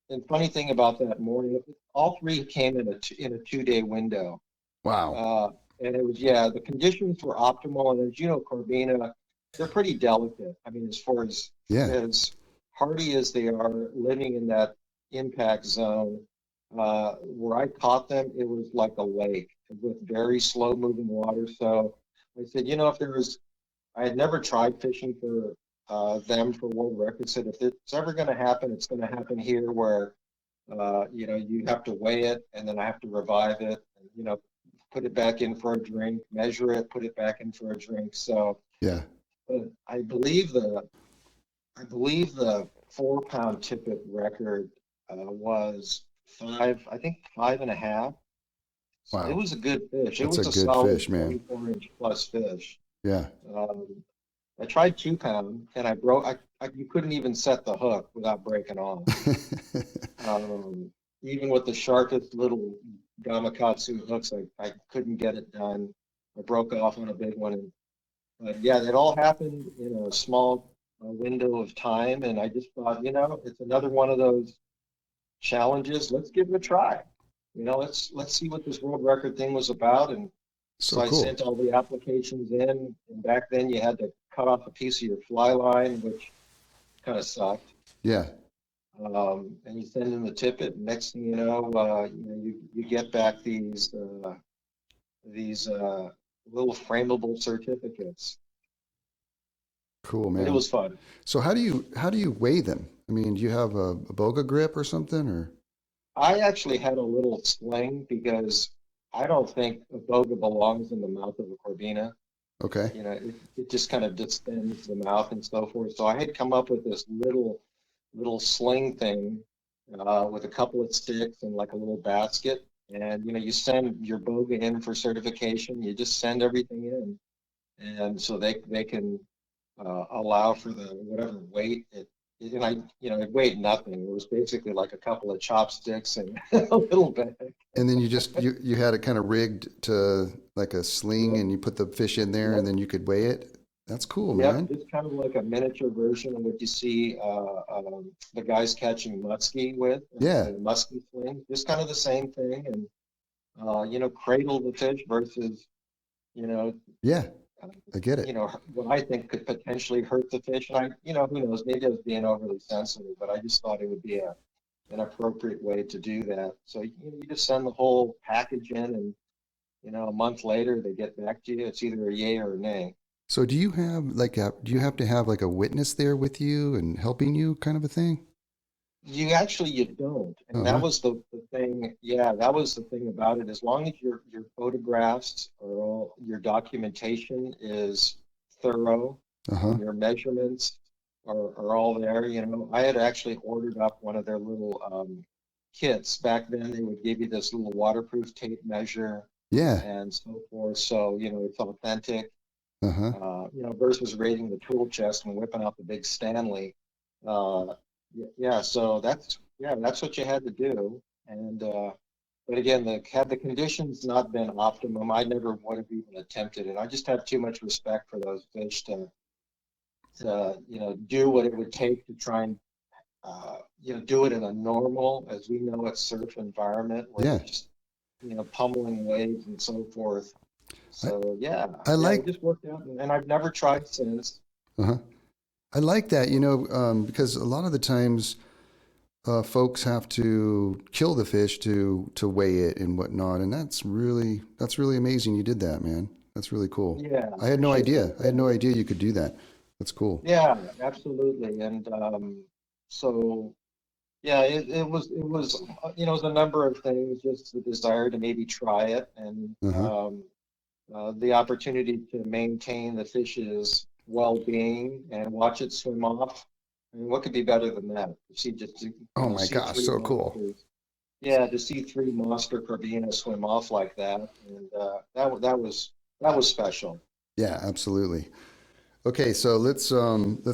Speaker 2: And funny thing about that morning, all three came in a 2 day window,
Speaker 1: Wow.
Speaker 2: uh, and it was, yeah, the conditions were optimal, and as you know, Corbina, they're pretty delicate. I mean, as far
Speaker 1: Yeah.
Speaker 2: as hardy as they are, living in that impact zone, where I caught them, it was like a lake with very slow moving water. So I said, if there was, I had never tried fishing for them for world records. Said if it's ever going to happen, it's going to happen here where you have to weigh it and then I have to revive it, and, put it back in for a drink, measure it, put it back in for a drink. So
Speaker 1: Yeah.
Speaker 2: I believe the 4 pound tippet record was I think 5.5. So it
Speaker 1: Wow.
Speaker 2: was a good fish. It
Speaker 1: That's a
Speaker 2: was a
Speaker 1: good
Speaker 2: solid
Speaker 1: fish, man.
Speaker 2: 24-inch plus fish.
Speaker 1: Yeah.
Speaker 2: Um, I tried 2 pound and I broke. You couldn't even set the hook without breaking off. Um, Even with the sharpest little gamakatsu hooks, I couldn't get it done. I broke off on a big one. But yeah, it all happened in a small window of time. And I just thought, it's another one of those challenges. Let's give it a try. Let's see what this world record thing was about. And
Speaker 1: So
Speaker 2: so I
Speaker 1: cool.
Speaker 2: sent all the applications in, and back then you had to cut off a piece of your fly line, which kind of sucked.
Speaker 1: Yeah.
Speaker 2: And you send in the ticket. And next thing you know, you get back these little frameable certificates.
Speaker 1: Cool,
Speaker 2: But it
Speaker 1: man.
Speaker 2: was fun.
Speaker 1: So how do you weigh them? I mean, do you have a boga grip or something or?
Speaker 2: I actually had a little sling because I don't think a boga belongs in the mouth of a corbina.
Speaker 1: Okay.
Speaker 2: It just kind of distends the mouth and so forth. So I had come up with this little sling thing with a couple of sticks and like a little basket. And you send your boga in for certification. You just send everything in, and so they can allow for the whatever weight and it weighed nothing. It was basically like a couple of chopsticks and a little bag.
Speaker 1: And then you had it kind of rigged to like a sling
Speaker 2: Yep,
Speaker 1: and you put the fish in there and
Speaker 2: yep.
Speaker 1: then you could weigh it. That's cool,
Speaker 2: Yep,
Speaker 1: man.
Speaker 2: just kind of like a miniature version of what you see the guys catching muskie with,
Speaker 1: Yeah.
Speaker 2: the muskie sling. Just kind of the same thing, and cradle the fish versus you know,
Speaker 1: Yeah.
Speaker 2: uh,
Speaker 1: I get it.
Speaker 2: what I think could potentially hurt the fish. And who knows? Maybe I was being overly sensitive, but I just thought it would be an appropriate way to do that. So you just send the whole package in, and a month later they get back to you. It's either a yay or a nay.
Speaker 1: So do you have to have like a witness there with you and helping you kind of a thing?
Speaker 2: you don't, and that
Speaker 1: Uh-huh.
Speaker 2: was the thing. Yeah, that was the thing about it. As long as your photographs or all your documentation is thorough
Speaker 1: Uh-huh.
Speaker 2: and your measurements are all there. I had actually ordered up one of their little kits back then. They would give you this little waterproof tape measure
Speaker 1: Yeah.
Speaker 2: and so forth. So it's authentic.
Speaker 1: Uh-huh.
Speaker 2: Versus raiding the tool chest and whipping out the big Stanley. Uh, yeah, so that's what you had to do. And but again, had the conditions not been optimum, I never would have even attempted it. I just have too much respect for those fish to do what it would take to try and do it in a normal, as we know it, surf environment where they're
Speaker 1: Yeah.
Speaker 2: just pummeling waves and so forth.
Speaker 1: I,
Speaker 2: So yeah,
Speaker 1: I
Speaker 2: yeah, it
Speaker 1: like
Speaker 2: just worked out, and I've never tried since.
Speaker 1: uh-huh. I like that, because a lot of the times folks have to kill the fish to weigh it and whatnot, and that's really amazing. You did that, man. That's really cool.
Speaker 2: Yeah,
Speaker 1: I had no
Speaker 2: appreciate
Speaker 1: idea.
Speaker 2: that.
Speaker 1: I had no
Speaker 2: Thank you.
Speaker 1: idea you could do that. That's cool.
Speaker 2: Yeah, absolutely. And so yeah, it was a number of things, just the desire to maybe try it, and
Speaker 1: Uh-huh.
Speaker 2: the opportunity to maintain the fish's well-being and watch it swim off. I mean, what could be better than that? To see just
Speaker 1: Oh my
Speaker 2: see
Speaker 1: gosh,
Speaker 2: three
Speaker 1: so cool.
Speaker 2: monsters. Yeah, to see three monster corvinas swim off like that, and that was special.
Speaker 1: Yeah, absolutely. Okay, so let's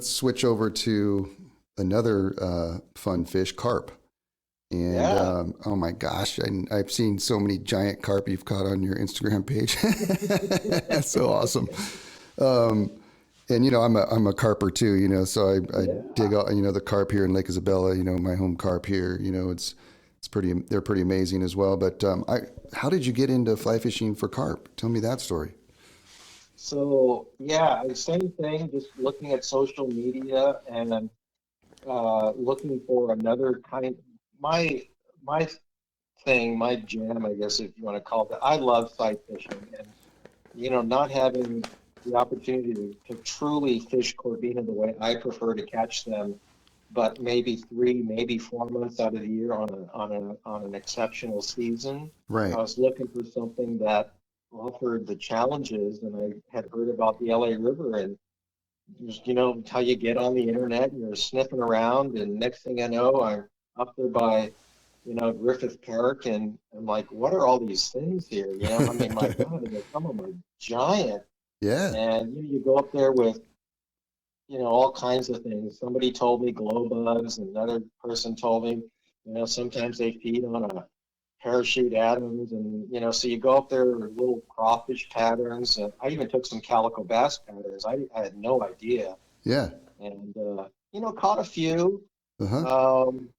Speaker 1: switch over to another fun fish, carp. And
Speaker 2: Yeah.
Speaker 1: oh my gosh, I've seen so many giant carp you've caught on your Instagram page. That's so awesome. Um, and I'm a carper too, so I dig
Speaker 2: Yeah.
Speaker 1: out the carp here in Lake Isabella, my home carp here. They're pretty amazing as well. But how did you get into fly fishing for carp? Tell me that story.
Speaker 2: So yeah, same thing. Just looking at social media and looking for another kind. My my jam, I guess if you want to call it. I love sight fishing, and not having the opportunity to truly fish corvina the way I prefer to catch them, but maybe 4 months out of the year on an exceptional season. I
Speaker 1: Right.
Speaker 2: was looking for something that offered the challenges, and I had heard about the LA River, and just, how you get on the internet and you're sniffing around, and next thing I know, I'm up there by Griffith Park, and I'm like, what are all these things here? I mean, my God, and some of them are giant,
Speaker 1: Yeah.
Speaker 2: and you go up there with all kinds of things. Somebody told me glow bugs, and another person told me, sometimes they feed on a parachute atoms, and so you go up there with little crawfish patterns. I even took some calico bass patterns. I had no idea,
Speaker 1: Yeah.
Speaker 2: and caught a few,
Speaker 1: Uh-huh.
Speaker 2: um,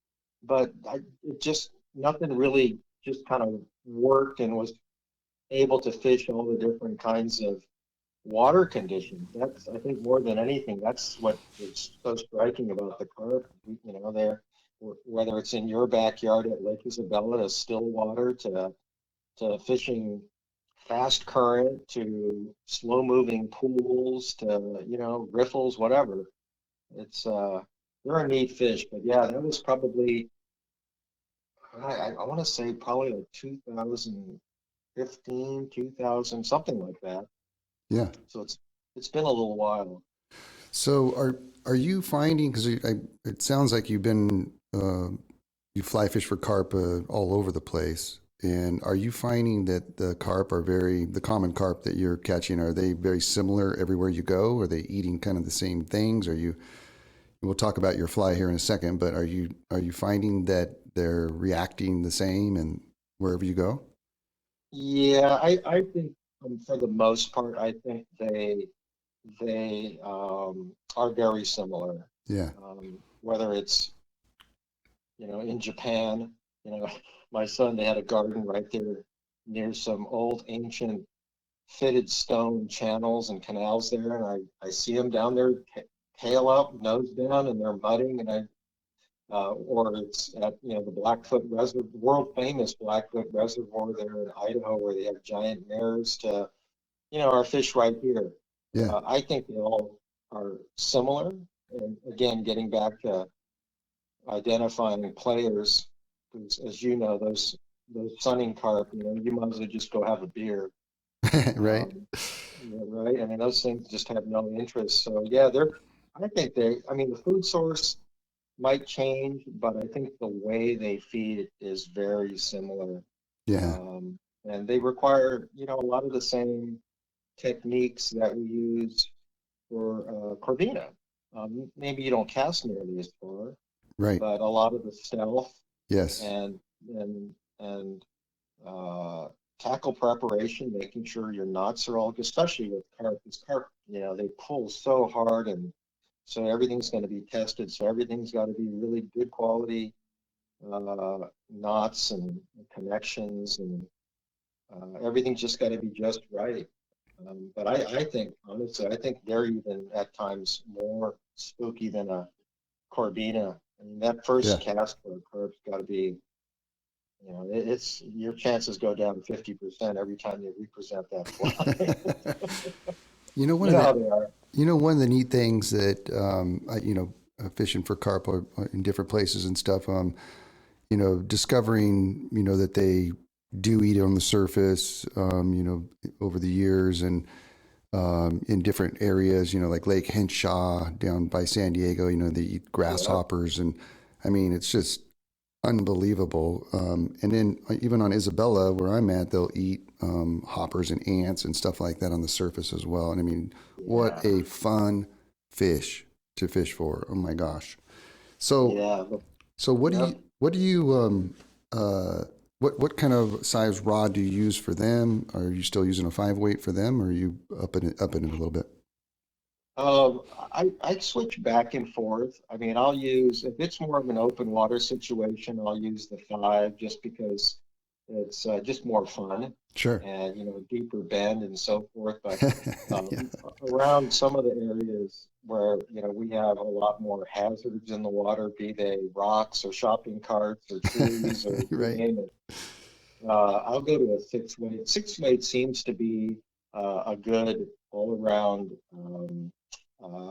Speaker 2: but it just nothing really just kind of worked, and was able to fish all the different kinds of water conditions. That's, I think, more than anything, that's what is so striking about the carp. They're, whether it's in your backyard at Lake Isabella, to still water, to fishing fast current, to slow moving pools, to riffles, whatever. It's they're a neat fish. But yeah, that was probably, I want to say, probably like 2015, 2000, something like that.
Speaker 1: Yeah.
Speaker 2: So it's been a little while.
Speaker 1: So are you finding, because it sounds like you fly fish for carp all over the place, and are you finding that the common carp that you're catching, are they very similar everywhere you go? Are they eating kind of the same things? We'll talk about your fly here in a second, but are you finding that they're reacting the same and wherever you go?
Speaker 2: Yeah, I think, for the most part, I think they are very similar.
Speaker 1: Yeah.
Speaker 2: Whether it's in Japan, you know, my son, they had a garden right there near some old ancient fitted stone channels and canals there, and I see them down there, tail up, nose down, and they're mudding, and or it's at the Blackfoot Reservoir, world famous Blackfoot Reservoir there in Idaho, where they have giant mirrors to our fish right here.
Speaker 1: Yeah.
Speaker 2: I think they all are similar, and again, getting back to identifying players. Because as you know, those sunning carp, you might as well just go have a beer.
Speaker 1: Right?
Speaker 2: Um, yeah, right. I mean, those things just have no interest. So yeah, I think I mean, the food source might change, but I think the way they feed is very similar.
Speaker 1: Yeah.
Speaker 2: Um, and they require, a lot of the same techniques that we use for corvina. Maybe you don't cast nearly as far,
Speaker 1: Right.
Speaker 2: but a lot of the stealth
Speaker 1: Yes.
Speaker 2: and and and uh, tackle preparation, making sure your knots are all, especially with carp, because carp, they pull so hard, and so everything's going to be tested. So everything's got to be really good quality knots and connections, and everything's just got to be just right. But I think, honestly, I think they're even at times more spooky than a Corbina. I mean, that
Speaker 1: Yeah.
Speaker 2: first cast for a carp's got to be, it's your chances go down 50% every time you represent that fly.
Speaker 1: You know, one
Speaker 2: You
Speaker 1: of
Speaker 2: know
Speaker 1: the
Speaker 2: how they are.
Speaker 1: one of the neat things that fishing for carp in different places and stuff. Discovering that they do eat on the surface. Over the years and in different areas. Like Lake Henshaw down by San Diego. They eat
Speaker 2: Yeah,
Speaker 1: grasshoppers, and I mean it's just unbelievable. And then even on Isabella, where I'm at, they'll eat hoppers and ants and stuff like that on the surface as well. And I mean, what
Speaker 2: yeah,
Speaker 1: a fun fish to fish for! Oh my gosh. So,
Speaker 2: yeah.
Speaker 1: so
Speaker 2: Yep.
Speaker 1: what do you what kind of size rod do you use for them? Are you still using a 5 weight for them, or are you up in it a little bit?
Speaker 2: I switch back and forth. I mean, I'll use, if it's more of an open water situation, I'll use the 5 just because it's just more fun
Speaker 1: Sure.
Speaker 2: and, deeper bend and so forth. But
Speaker 1: Yeah.
Speaker 2: around some of the areas where, we have a lot more hazards in the water, be they rocks or shopping carts or trees or you
Speaker 1: Right.
Speaker 2: name it, I'll go to a 6 weight. 6 weight seems to be a good all around.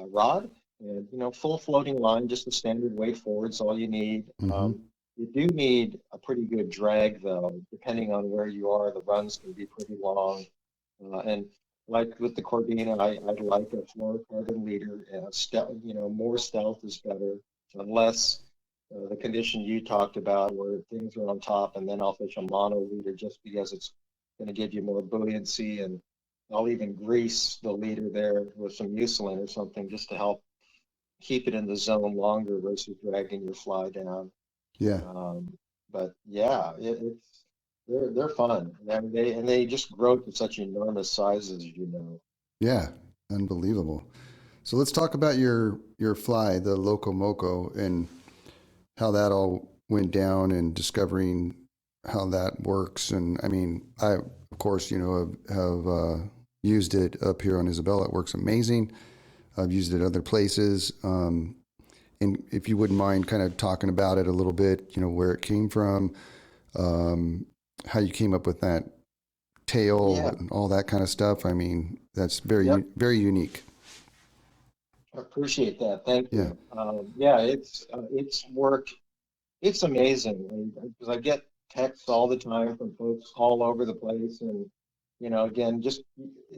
Speaker 2: Rod, and full floating line, just the standard way forward's all you need.
Speaker 1: Mm-hmm.
Speaker 2: You do need a pretty good drag though, depending on where you are. The runs can be pretty long, and like with the Cordina, I like a fluorocarbon leader. More stealth is better, unless the condition you talked about where things are on top, and then I'll fish a mono leader just because it's going to give you more buoyancy, and I'll even grease the leader there with some mucilin or something just to help keep it in the zone longer versus dragging your fly down.
Speaker 1: Yeah.
Speaker 2: Um, but yeah, they're fun, and they just grow to such enormous sizes,
Speaker 1: Yeah. Unbelievable. So let's talk about your fly, the Loco Moco, and how that all went down and discovering how that works. And I mean, I of course have used it up here on Isabella. It works amazing. I've used it other places. And if you wouldn't mind kind of talking about it a little bit, where it came from, um, how you came up with that tail
Speaker 2: Yeah,
Speaker 1: and all that kind of stuff. I mean, that's very,
Speaker 2: yep.
Speaker 1: very unique.
Speaker 2: I appreciate that. Thank
Speaker 1: Yeah.
Speaker 2: you. Yeah, it's worked. It's amazing because I get texts all the time from folks all over the place, and again, just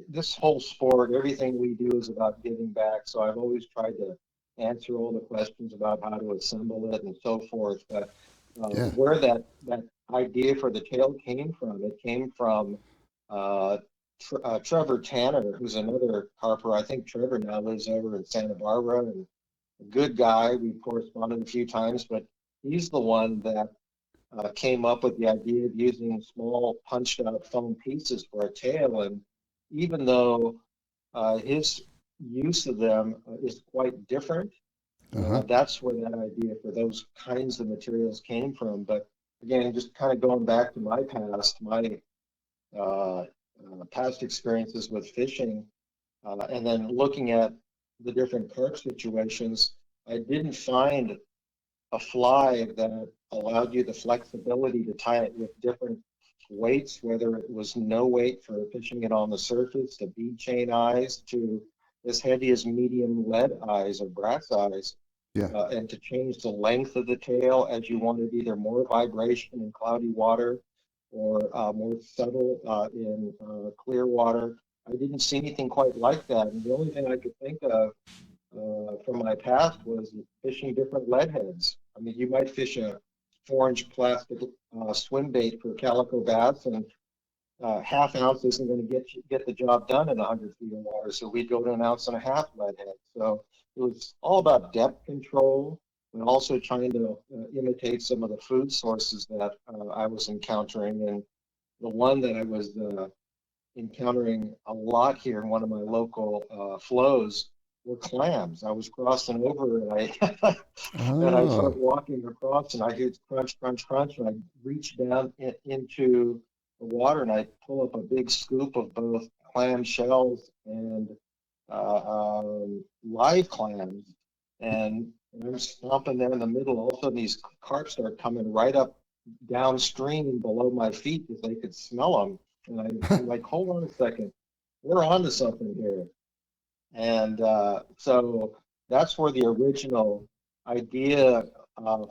Speaker 2: this whole sport, everything we do is about giving back. So I've always tried to answer all the questions about how to assemble it and so forth. But
Speaker 1: Yeah.
Speaker 2: where that idea for the tail came from, it came from uh, Trevor Tanner, who's another carper. I think Trevor now lives over in Santa Barbara, and a good guy. We've corresponded a few times, but he's the one that came up with the idea of using small punched out foam pieces for a tail. And even though his use of them is quite different,
Speaker 1: Uh huh.
Speaker 2: that's where that idea for those kinds of materials came from. But again, just kind of going back to my past experiences with fishing, and then looking at the different carp situations, I didn't find a fly that allowed you the flexibility to tie it with different weights, whether it was no weight for fishing it on the surface, to bead chain eyes, to as heavy as medium lead eyes or brass eyes.
Speaker 1: Yeah.
Speaker 2: and to change the length of the tail as you wanted either more vibration in cloudy water or more subtle in clear water. I didn't see anything quite like that. And the only thing I could think of from my past was fishing different lead heads. I mean, you might fish a 4-inch plastic swim bait for calico bass, and half ounce isn't going to get the job done in 100 feet of water. So we'd go to an ounce and a half lead head. So it was all about depth control and also trying to imitate some of the food sources that I was encountering. And the one that I was encountering a lot here in one of my local flows were clams. I was crossing over and I and I start
Speaker 1: Oh,
Speaker 2: walking across and I hear crunch, crunch, crunch, and I reach down into the water and I pull up a big scoop of both clam shells and live clams. And I'm stomping there in the middle. All of a sudden, these carp start coming right up downstream below my feet because they could smell them. And I'm like, hold on a second, we're on to something here. And so that's where the original idea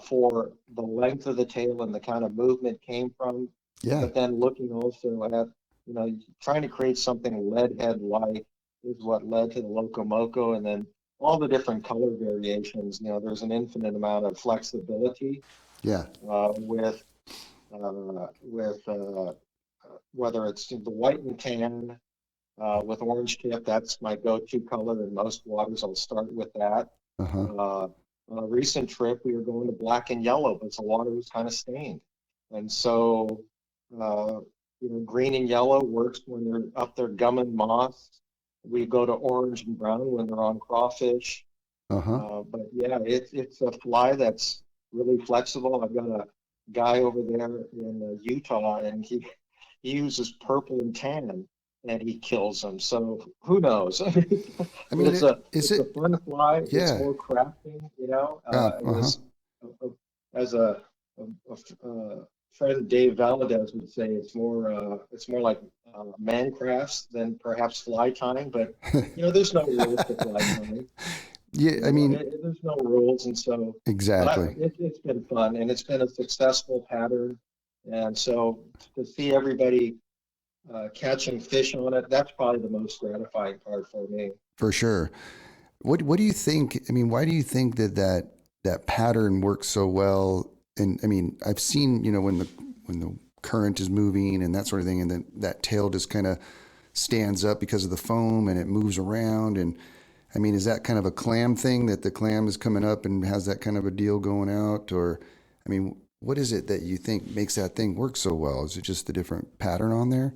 Speaker 2: for the length of the tail and the kind of movement came from.
Speaker 1: yeah.
Speaker 2: But then looking also at, trying to create something lead head like is what led to the Loco Moco. And then all the different color variations, there's an infinite amount of flexibility
Speaker 1: Yeah.
Speaker 2: with whether it's the white and tan with orange tip. That's my go-to color in most waters. I'll start with that.
Speaker 1: Uh-huh.
Speaker 2: On a recent trip, we were going to black and yellow, but the water was kind of stained. And so, uh, green and yellow works when they're up there gumming moss. We go to orange and brown when they're on crawfish.
Speaker 1: Uh-huh.
Speaker 2: But yeah, it's a fly that's really flexible. I've got a guy over there in Utah, and he uses purple and tan, and he kills them. So who knows?
Speaker 1: I
Speaker 2: But
Speaker 1: mean, is
Speaker 2: it's a
Speaker 1: it,
Speaker 2: fun fly. It's
Speaker 1: yeah.
Speaker 2: more crafting, It
Speaker 1: Uh-huh.
Speaker 2: was as friend Dave Valadez would say, it's more like man crafts than perhaps fly tying. But there's no rules to fly tying.
Speaker 1: Yeah, I mean,
Speaker 2: There's no rules, and so, but
Speaker 1: exactly.
Speaker 2: it's been fun, and it's been a successful pattern, and so to see everybody catching fish on it, that's probably the most gratifying part for me.
Speaker 1: For sure. What do you think? I mean, why do you think that pattern works so well? And I mean, I've seen, when the current is moving and that sort of thing, and then that tail just kind of stands up because of the foam and it moves around. And I mean, is that kind of a clam thing that the clam is coming up and has that kind of a deal going out? Or, I mean, what is it that you think makes that thing work so well? Is it just the different pattern on there?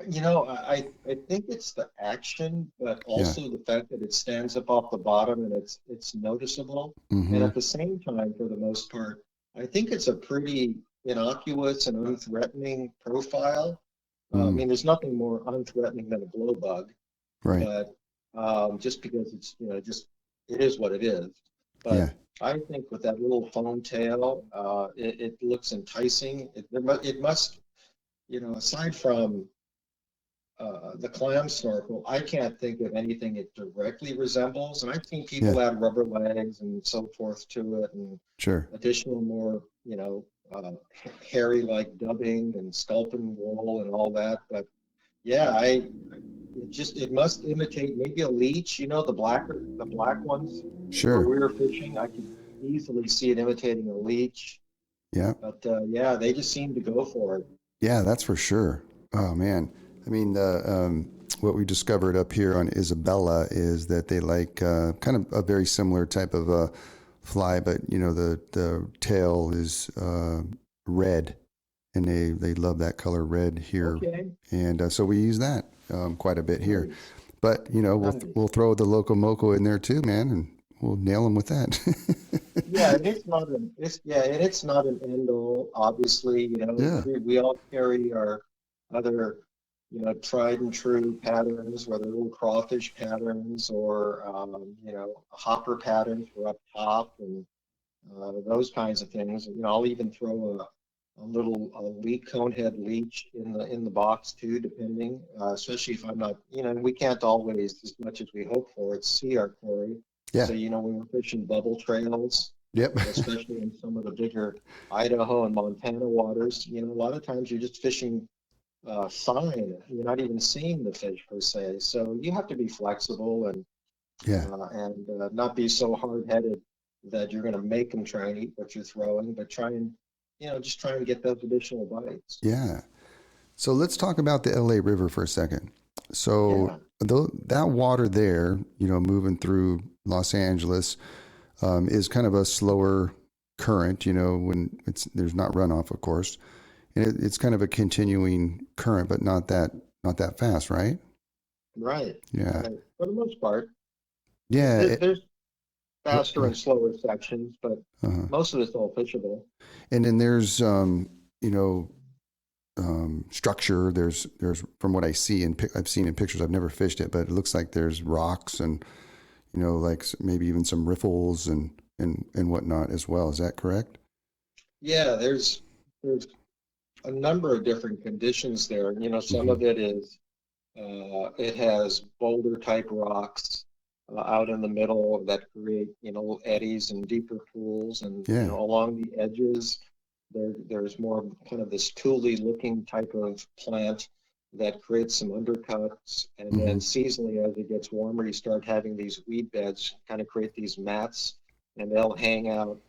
Speaker 2: I think it's the action, but
Speaker 1: Yeah.
Speaker 2: also the fact that it stands up off the bottom and it's noticeable. And
Speaker 1: Mm-hmm.
Speaker 2: at the same time, for the most part, I think it's a pretty innocuous and unthreatening profile. I
Speaker 1: Mm.
Speaker 2: mean, there's nothing more unthreatening than a glow bug,
Speaker 1: Right.
Speaker 2: but just because it's, just it is what it is.
Speaker 1: Yeah.
Speaker 2: But I think with that little foam tail, it looks enticing. It must, aside from the clam snorkel, I can't think of anything it directly resembles. And I've seen
Speaker 1: Yeah.
Speaker 2: people add rubber legs and so forth to it, and
Speaker 1: Sure.
Speaker 2: additional more, hairy like dubbing and sculpin wool and all that. But yeah, it must imitate maybe a leech. The black ones where
Speaker 1: Sure.
Speaker 2: we were fishing. I could easily see it imitating a leech.
Speaker 1: Yeah.
Speaker 2: But yeah, they just seem to go for it.
Speaker 1: Yeah, that's for sure. Oh man, I mean, what we discovered up here on Isabella is that they like kind of a very similar type of fly, but the tail is red, and they love that color red here,
Speaker 2: Okay,
Speaker 1: and so we use that quite a bit here.
Speaker 2: nice,
Speaker 1: But we'll
Speaker 2: nice.
Speaker 1: throw the loco moco in there too, man, and we'll nail them with that.
Speaker 2: Yeah, and it's not an end all. Obviously,
Speaker 1: Yeah,
Speaker 2: we all carry our other, tried and true patterns, whether little crawfish patterns or hopper patterns for up top and those kinds of things. I'll even throw a little cone head leech in the box too, depending, especially if I'm not, we can't always, as much as we hope for it, see our quarry.
Speaker 1: Yeah.
Speaker 2: So, when we're fishing bubble trails,
Speaker 1: Yep.
Speaker 2: especially in some of the bigger Idaho and Montana waters, a lot of times you're just fishing sign. You're not even seeing the fish per se. So you have to be flexible
Speaker 1: Yeah.
Speaker 2: and not be so hard-headed that you're going to make them try and eat what you're throwing, but try and, just try and get those additional bites.
Speaker 1: Yeah. So let's talk about the LA River for a second. So
Speaker 2: Yeah,
Speaker 1: that water there, moving through Los Angeles, is kind of a slower current. When there's not runoff, of course, and it's kind of a continuing current, but not that fast, right?
Speaker 2: right,
Speaker 1: Yeah.
Speaker 2: right. For the most part,
Speaker 1: Yeah.
Speaker 2: there's
Speaker 1: Oh,
Speaker 2: faster and slower sections, but
Speaker 1: uh-huh.
Speaker 2: most of it's all fishable.
Speaker 1: And then there's you know structure. There's from what I see and I've seen in pictures. I've never fished it, but it looks like there's rocks and like maybe even some riffles and whatnot as well. Is that correct?
Speaker 2: Yeah, there's a number of different conditions there. Some
Speaker 1: Hmm.
Speaker 2: of it is it has boulder type rocks out in the middle that create, eddies and deeper pools. And,
Speaker 1: Yeah.
Speaker 2: along the edges, there's more kind of this tule looking type of plant that creates some undercuts. And
Speaker 1: Hmm.
Speaker 2: then seasonally, as it gets warmer, you start having these weed beds kind of create these mats, and they'll hang out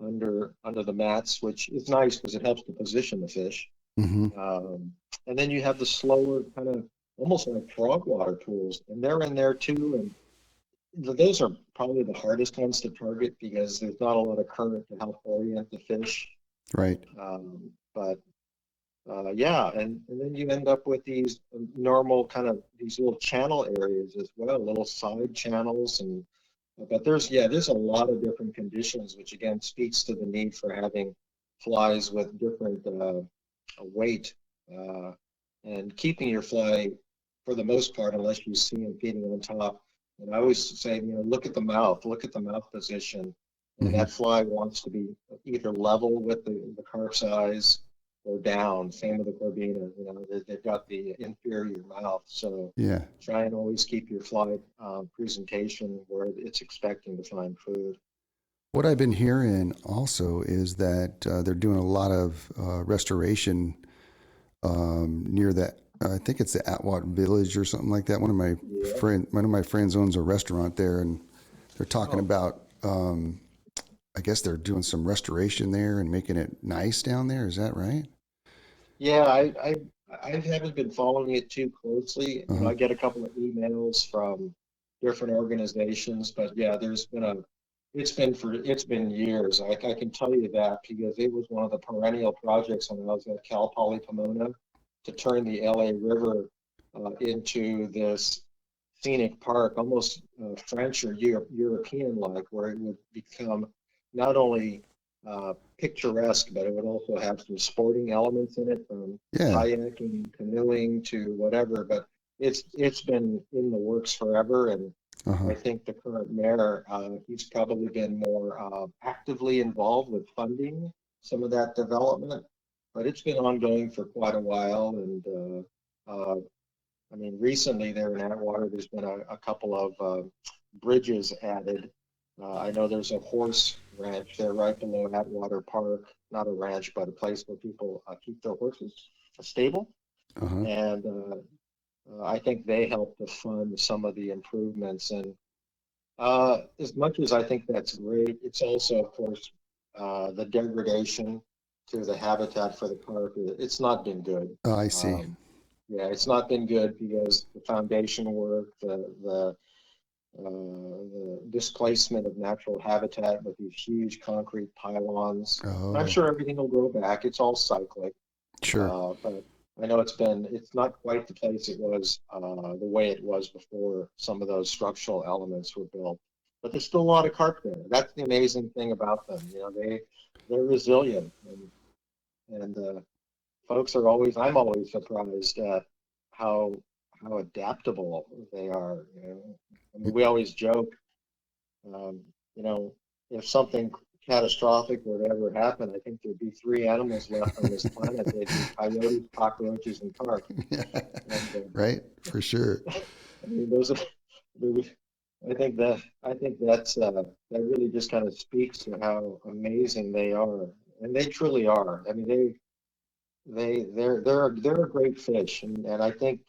Speaker 2: under the mats, which is nice because it helps to position the fish.
Speaker 1: Hmm.
Speaker 2: Um, and then you have the slower kind of almost like frogwater pools, and they're in there too. And those are probably the hardest ones to target because there's not a lot of current to help orient the fish.
Speaker 1: Right.
Speaker 2: But yeah, and then you end up with these normal kind of these little channel areas as well, little side channels. And but there's a lot of different conditions, which again speaks to the need for having flies with different weight, uh, and keeping your fly for the most part, unless you see them feeding on top. And I always say, look at the mouth position, and
Speaker 1: Hmm.
Speaker 2: that fly wants to be either level with the carp's eyes or down. Same with the corbina. They've got the inferior mouth, so
Speaker 1: Yeah.
Speaker 2: try and always keep your fly presentation where it's expecting to find food.
Speaker 1: What I've been hearing also is that they're doing a lot of restoration near that. I think it's the Atwater Village or something like that.
Speaker 2: Yeah.
Speaker 1: One of my friends owns a restaurant there, and they're talking
Speaker 2: Oh,
Speaker 1: about. I guess they're doing some restoration there and making it nice down there. Is that right?
Speaker 2: yeah. I haven't been following it too closely.
Speaker 1: Uh huh.
Speaker 2: I get a couple of emails from different organizations, but yeah, it's been years. I can tell you that because it was one of the perennial projects when I was at Cal Poly Pomona to turn the LA River into this scenic park, almost French or European like, where it would become not only picturesque, but it would also have some sporting elements in it, from
Speaker 1: Yeah.
Speaker 2: kayaking, canoeing to whatever. But it's been in the works forever, and
Speaker 1: Uh huh.
Speaker 2: I think the current mayor, he's probably been more actively involved with funding some of that development, but it's been ongoing for quite a while. And I mean, recently there in Atwater, there's been a couple of bridges added. I know there's a horse ranch there right below Atwater Park, not a ranch, but a place where people keep their horses, a stable.
Speaker 1: Uh huh.
Speaker 2: And I think they help to fund some of the improvements. And as much as I think that's great, it's also, of course, the degradation to the habitat for the carp. It's not been good.
Speaker 1: Oh, I see.
Speaker 2: Um, yeah, it's not been good because the foundation work, the displacement of natural habitat with these huge concrete pylons. And I'm
Speaker 1: Oh,
Speaker 2: sure everything will grow back. It's all cyclic,
Speaker 1: sure.
Speaker 2: but I know it's not quite the place it was, the way it was before some of those structural elements were built. But there's still a lot of carp there. That's the amazing thing about them. They're resilient, and folks are always I'm always surprised at how adaptable they are. I mean, we always joke, um, you know, if something catastrophic were to ever happen, I think there'd be three animals left on this planet. They'd be coyotes, cockroaches, and carp. And
Speaker 1: Right? For sure.
Speaker 2: I mean, those are I think that really just kind of speaks to how amazing they are, and they truly are. I mean, they're a great fish, and I think,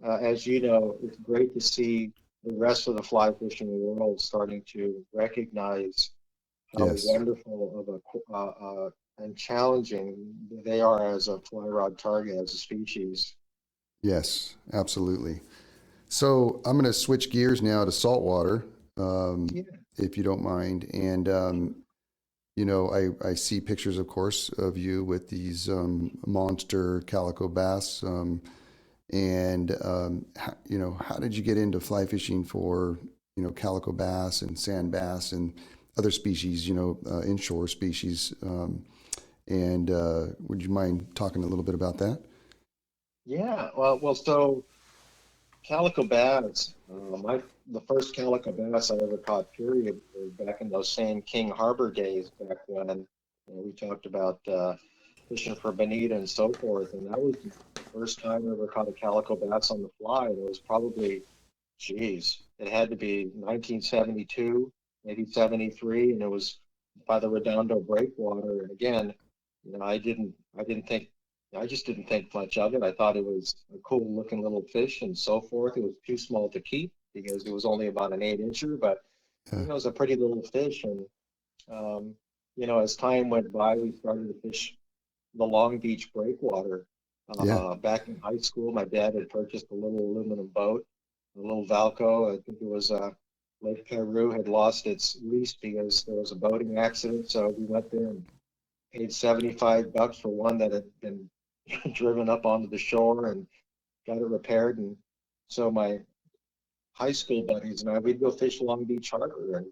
Speaker 2: as you know, it's great to see the rest of the fly fishing world starting to recognize how
Speaker 1: Yes.
Speaker 2: wonderful of and challenging they are as a fly rod target, as a species.
Speaker 1: Yes, absolutely. So I'm going to switch gears now to saltwater,
Speaker 2: Yeah.
Speaker 1: if you don't mind. And, I see pictures, of course, of you with these monster calico bass. How did you get into fly fishing for, calico bass and sand bass and other species, inshore species? Would you mind talking a little bit about that?
Speaker 2: Yeah, so calico bass, the first calico bass I ever caught, period, was back in those same King Harbor days back when, we talked about fishing for bonita and so forth, and that was the first time I ever caught a calico bass on the fly. And it was probably, geez, it had to be 1972, maybe 73, and it was by the Redondo Breakwater. And again, I didn't think, I just didn't think much of it. I thought it was a cool looking little fish and so forth. It was too small to keep because it was only about an 8 incher, but
Speaker 1: Uh,
Speaker 2: it was a pretty little fish. And um, as time went by, we started to fish the Long Beach breakwater.
Speaker 1: yeah.
Speaker 2: Back in high school, my dad had purchased a little aluminum boat, a little Valco. I think it was Lake Peru had lost its lease because there was a boating accident. So we went there and paid $75 for one that had been driven up onto the shore and got it repaired. And so my high school buddies and I, we'd go fish Long Beach Harbor,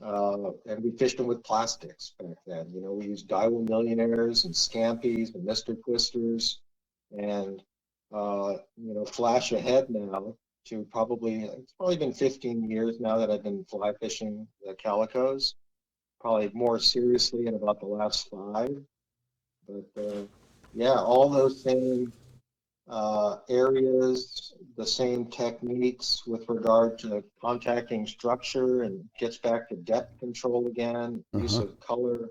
Speaker 2: and we fished them with plastics back then. We used Daiwa Millionaires and Scampies and Mr. Twisters, and flash ahead now to probably, it's probably been 15 years now that I've been fly fishing the calicos, probably more seriously in about the last five. But yeah, all those same areas, the same techniques with regard to contacting structure, and gets back to depth control again,
Speaker 1: Uh
Speaker 2: use
Speaker 1: huh.
Speaker 2: of color,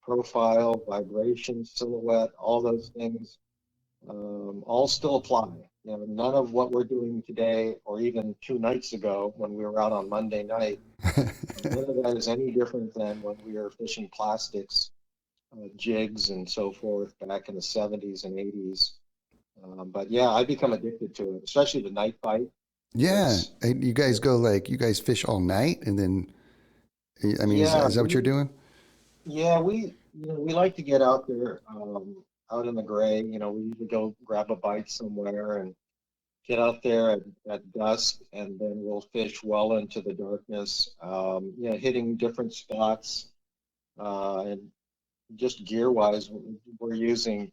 Speaker 2: profile, vibration, silhouette, all those things all still apply. None of what we're doing today, or even 2 nights ago when we were out on Monday night, none of that is any different than when we were fishing plastics, jigs, and so forth back in the 70s and 80s. But yeah, I become addicted to it, especially the night bite.
Speaker 1: Yeah.
Speaker 2: It's
Speaker 1: And you guys go like, you guys fish all night and then, I mean,
Speaker 2: yeah,
Speaker 1: is that what you're doing?
Speaker 2: we like to get out there, out in the gray. We usually go grab a bite somewhere and get out there at dusk, and then we'll fish well into the darkness. Hitting different spots, and just gear wise, we're using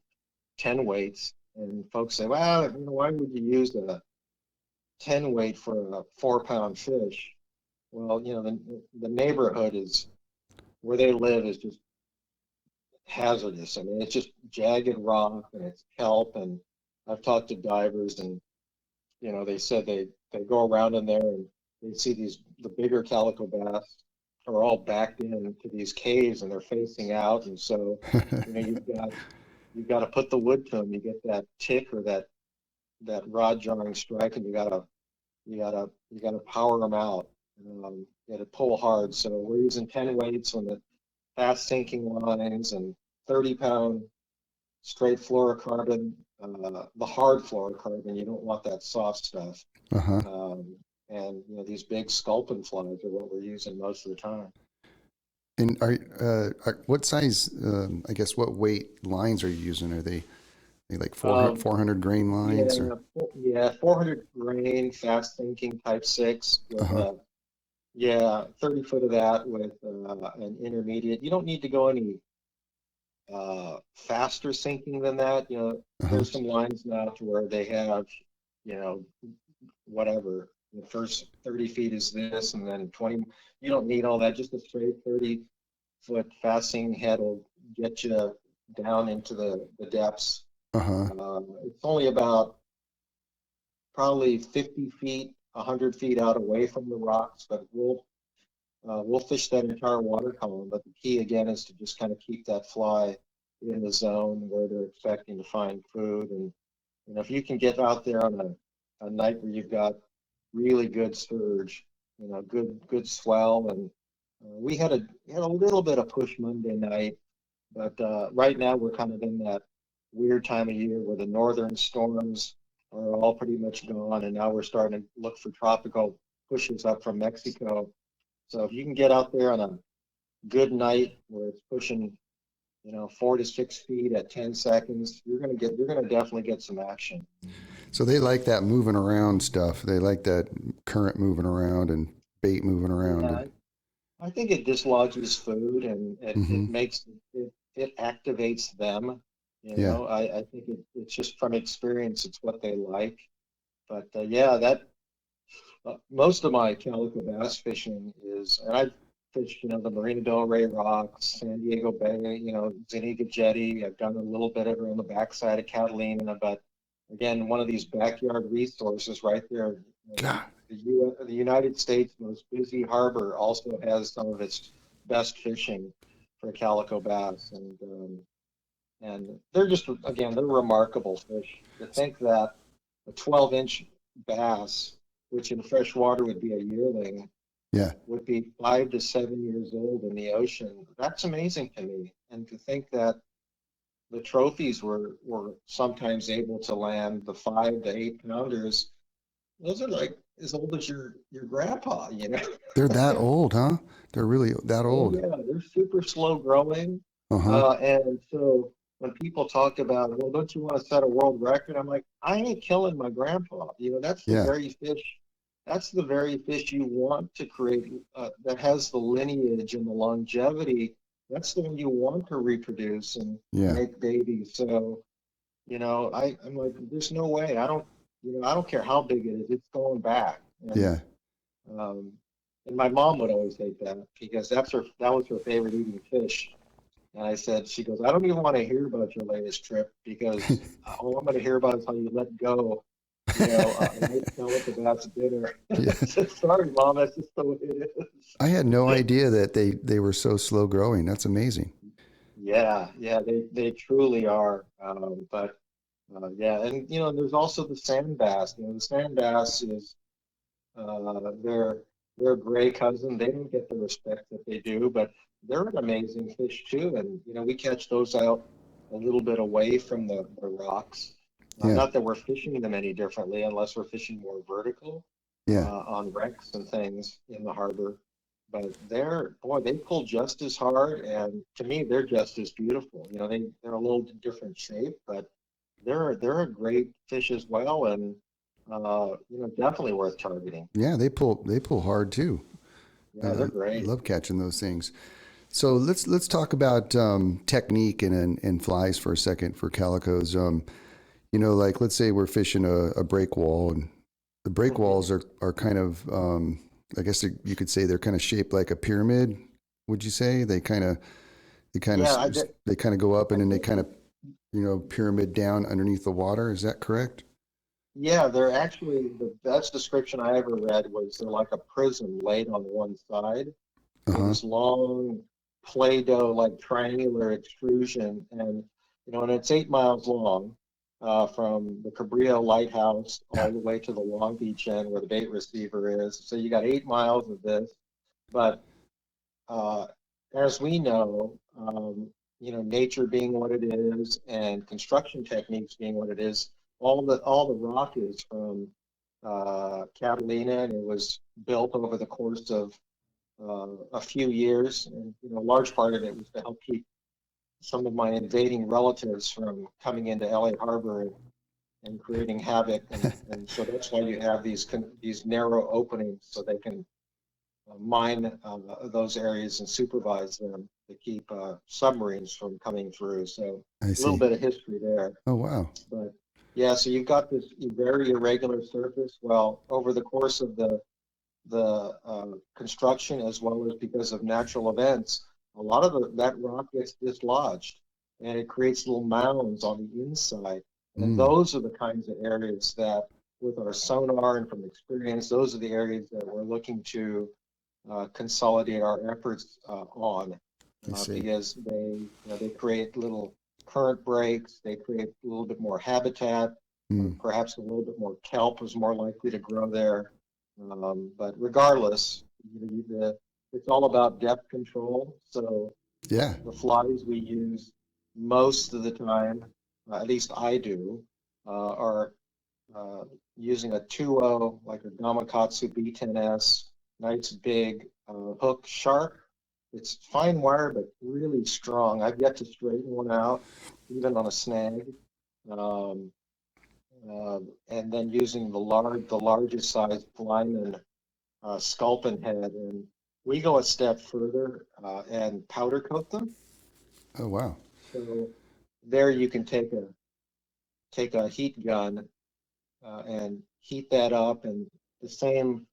Speaker 2: 10 weights. And folks say, well, why would you use a 10 weight for a 4 pound fish? Well, the neighborhood is where they live is just hazardous. I mean, it's just jagged rock and it's kelp. And I've talked to divers, and they said they go around in there and they see the bigger calico bass are all backed into these caves and they're facing out. And so, you've got to put the wood to them. You get that tick or that rod jarring strike, and you gotta power them out. You got to pull hard. So we're using 10 weights on the fast sinking lines and 30-pound straight fluorocarbon, the hard fluorocarbon. You don't want that soft stuff.
Speaker 1: Uh huh.
Speaker 2: Um, and these big sculpin flies are what we're using most of the time.
Speaker 1: And what size, I guess, what weight lines are you using? Are they like 400,
Speaker 2: Um,
Speaker 1: 400 grain lines or?
Speaker 2: yeah, 400 grain fast sinking type six
Speaker 1: Uh
Speaker 2: with
Speaker 1: huh.
Speaker 2: 30 foot of that with an intermediate. You don't need to go any faster sinking than that.
Speaker 1: Uh huh.
Speaker 2: There's some lines now to where they have, you know, whatever. The first 30 feet is this, and then 20. You don't need all that. Just a straight 30-foot fast sinking head will get you down into the depths.
Speaker 1: Uh huh.
Speaker 2: It's only about probably 50 feet 100 feet out away from the rocks, but we'll fish that entire water column. But the key again is to just kind of keep that fly in the zone where they're expecting to find food. And if you can get out there on a night where you've got really good surge, good swell, and we had a little bit of push Monday night, but right now we're kind of in that weird time of year where the northern storms are all pretty much gone, and now we're starting to look for tropical pushes up from Mexico. So if you can get out there on a good night where it's pushing, 4 to 6 feet at 10 seconds, you're gonna definitely get some action.
Speaker 1: So they like that moving around stuff. They like that current moving around and bait moving around.
Speaker 2: Yeah, I think it dislodges food, and
Speaker 1: Hmm.
Speaker 2: it activates them.
Speaker 1: Yeah.
Speaker 2: I think it's just from experience, it's what they like. But yeah, that most of my calico bass fishing is, and I've fished, the Marina Del Rey rocks, San Diego Bay, Zuniga Jetty. I've done a little bit of it on the backside of Catalina, but again, one of these backyard resources right there.
Speaker 1: God.
Speaker 2: The United States' most busy harbor also has some of its best fishing for calico bass, and they're just, again, they're remarkable fish. To think that a 12-inch bass, which in fresh water would be a yearling,
Speaker 1: Yeah.
Speaker 2: would be 5 to 7 years old in the ocean. That's amazing to me. And to think that the trophies were sometimes able to land the 5 to 8 pounders, those are like as old as your grandpa.
Speaker 1: They're that old, huh? They're really that
Speaker 2: Oh
Speaker 1: old.
Speaker 2: yeah, they're super slow growing.
Speaker 1: Uh huh.
Speaker 2: And so when people talk about, well, don't you want to set a world record? I'm like, I ain't killing my grandpa. That's the
Speaker 1: Yeah.
Speaker 2: very fish. That's the very fish you want to create, that has the lineage and the longevity. That's the one you want to reproduce and
Speaker 1: Yeah.
Speaker 2: make babies. So, I'm like, there's no way. I don't care how big it is. It's going back.
Speaker 1: Yeah.
Speaker 2: Um, and my mom would always hate that because that was her favorite eating fish. And I said, she goes, I don't even want to hear about your latest trip because all I'm going to hear about is how you let go, and I tell it the bass dinner. I
Speaker 1: Yeah.
Speaker 2: said, sorry, mom, that's just the way it is.
Speaker 1: I had no idea that they were so slow growing. That's amazing.
Speaker 2: Yeah, yeah, they truly are. But yeah, and there's also the sand bass. The sand bass is their gray cousin. They don't get the respect that they do, but they're an amazing fish too. And we catch those out a little bit away from the rocks.
Speaker 1: Yeah.
Speaker 2: Not that we're fishing them any differently, unless we're fishing more vertical
Speaker 1: Yeah.
Speaker 2: on wrecks and things in the harbor. But they pull just as hard, and to me, they're just as beautiful. They're a little different shape, but they're a great fish as well, and definitely worth targeting.
Speaker 1: Yeah. They pull hard too.
Speaker 2: Yeah, they're
Speaker 1: I
Speaker 2: great.
Speaker 1: love catching those things. So let's talk about technique and flies for a second for calicos. Like let's say we're fishing a break wall, and the break
Speaker 2: Hmm.
Speaker 1: walls are kind of I guess you could say they're kind of shaped like a pyramid. Would you say they kind of
Speaker 2: Yeah, I did.
Speaker 1: they kind of go up and
Speaker 2: I
Speaker 1: then they
Speaker 2: think
Speaker 1: kind of pyramid down underneath the water? Is that correct?
Speaker 2: yeah, they're actually the best description I ever read was they're like a prism laid on one side
Speaker 1: Uh
Speaker 2: with
Speaker 1: huh.
Speaker 2: this long Play-Doh like triangular extrusion, and it's 8 miles long, from the Cabrillo Lighthouse
Speaker 1: Yeah.
Speaker 2: all the way to the Long Beach end where the bait receiver is. So you got 8 miles of this, but uh, as we know, nature being what it is and construction techniques being what it is, all the rock is from Catalina, and it was built over the course of a few years, and a large part of it was to help keep some of my invading relatives from coming into LA Harbor and creating havoc, and so that's why you have these narrow openings so they can mine those areas and supervise them to keep submarines from coming through. So
Speaker 1: I
Speaker 2: a little
Speaker 1: see.
Speaker 2: bit of history there.
Speaker 1: Oh wow.
Speaker 2: But yeah, so you've got this very irregular surface. Well, over the course of the construction, as well as because of natural events, a lot of that rock gets dislodged, and it creates little mounds on the inside. And
Speaker 1: Mm.
Speaker 2: those are the kinds of areas that with our sonar and from experience, those are the areas that we're looking to consolidate our efforts on
Speaker 1: I see.
Speaker 2: because they create little current breaks, they create a little bit more habitat,
Speaker 1: Mm.
Speaker 2: perhaps a little bit more kelp is more likely to grow there. But regardless, it's all about depth control. So
Speaker 1: Yeah.
Speaker 2: the flies we use most of the time, at least I do, are uh, using a 2.0, like a Gamakatsu B10S, nice big hook, sharp. It's fine wire, but really strong. I've yet to straighten one out, even on a snag. Um, and then using the largest size Flyman sculpin head, and we go a step further and powder coat them.
Speaker 1: Oh, wow.
Speaker 2: So there you can take a heat gun and heat that up, and the same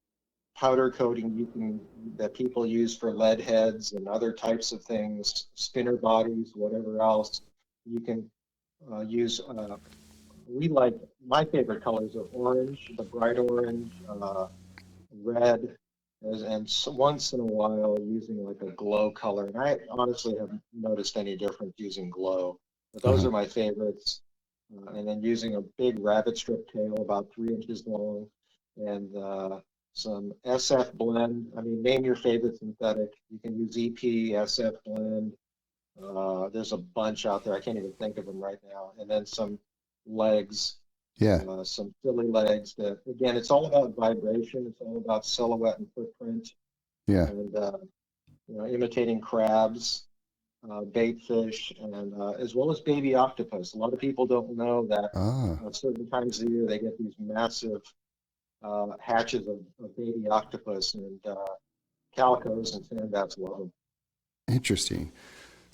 Speaker 2: powder coating that people use for lead heads and other types of things, spinner bodies, whatever else. You can use. We like my favorite colors are orange, the bright orange, red, and so once in a while using like a glow color. And I honestly haven't noticed any difference using glow, but those
Speaker 1: Uh-huh.
Speaker 2: are my favorites. And then using a big rabbit strip tail about 3 inches long and some SF blend. I mean, name your favorite synthetic. You can use EP, SF blend. There's a bunch out there. I can't even think of them right now. And then some legs,
Speaker 1: Yeah.
Speaker 2: some silly legs that, again, it's all about vibration. It's all about silhouette and footprint
Speaker 1: Yeah.
Speaker 2: and, imitating crabs, bait fish, and as well as baby octopus. A lot of people don't know that
Speaker 1: Ah,
Speaker 2: at certain times of the year they get these massive hatches of baby octopus, and calicos and sandbats love them.
Speaker 1: interesting.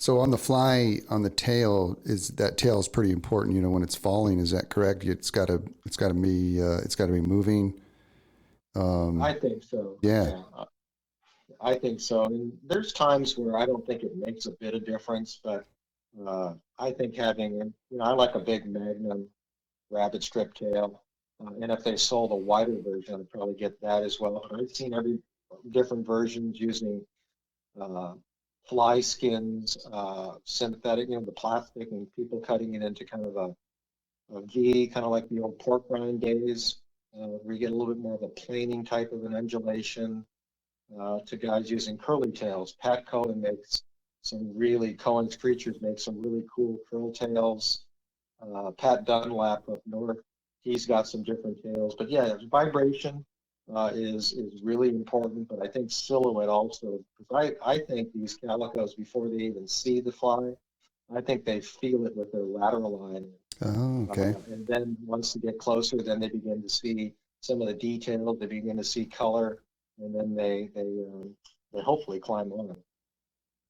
Speaker 1: So on the fly, on the tail, is that tail is pretty important, when it's falling, is that correct? It's got to be moving.
Speaker 2: I
Speaker 1: Um,
Speaker 2: think so.
Speaker 1: yeah.
Speaker 2: Yeah, I think so. And there's times where I don't think it makes a bit of difference, but I think I like a big Magnum rabbit strip tail. And if they sold a wider version, I'd probably get that as well. But I've seen every different versions using uh, fly skins, synthetic, the plastic, and people cutting it into kind of a V, kind of like the old pork rind days, where you get a little bit more of a planing type of an undulation, to guys using curly tails. Pat Cohen makes Cohen's Creatures makes some really cool curl tails. Pat Dunlap up north, he's got some different tails. But yeah, vibration is really important. But I think silhouette also, because I think these calicos, before they even see the fly, I think they feel it with their lateral line.
Speaker 1: Oh, okay.
Speaker 2: And then once they get closer, then they begin to see some of the details. They begin to see color, and then they hopefully climb on.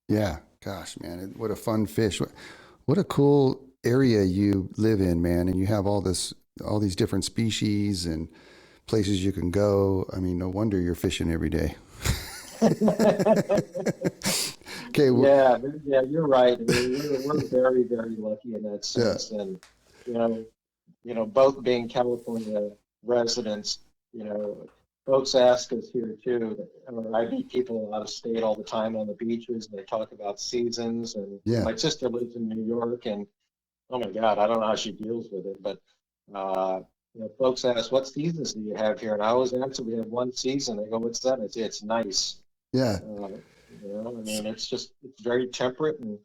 Speaker 1: Yeah. Gosh, man, what a fun fish. What a cool area you live in, man. And you have all these different species and places you can go. I mean, no wonder you're fishing every day. Okay.
Speaker 2: Yeah, you're right. I mean, we're very very lucky in that
Speaker 1: Yeah.
Speaker 2: sense, and you know both being California residents, you know, folks ask us here too. I meet people out of state all the time on the beaches, and they talk about seasons. And
Speaker 1: Yeah.
Speaker 2: my sister lives in New York, and oh my God, I don't know how she deals with it. But uh, folks ask, "What seasons do you have here?" And I always answer, "We have one season." They go, "What's that?" I say, "It's nice."
Speaker 1: Yeah.
Speaker 2: Uh, I mean, it's very temperate, and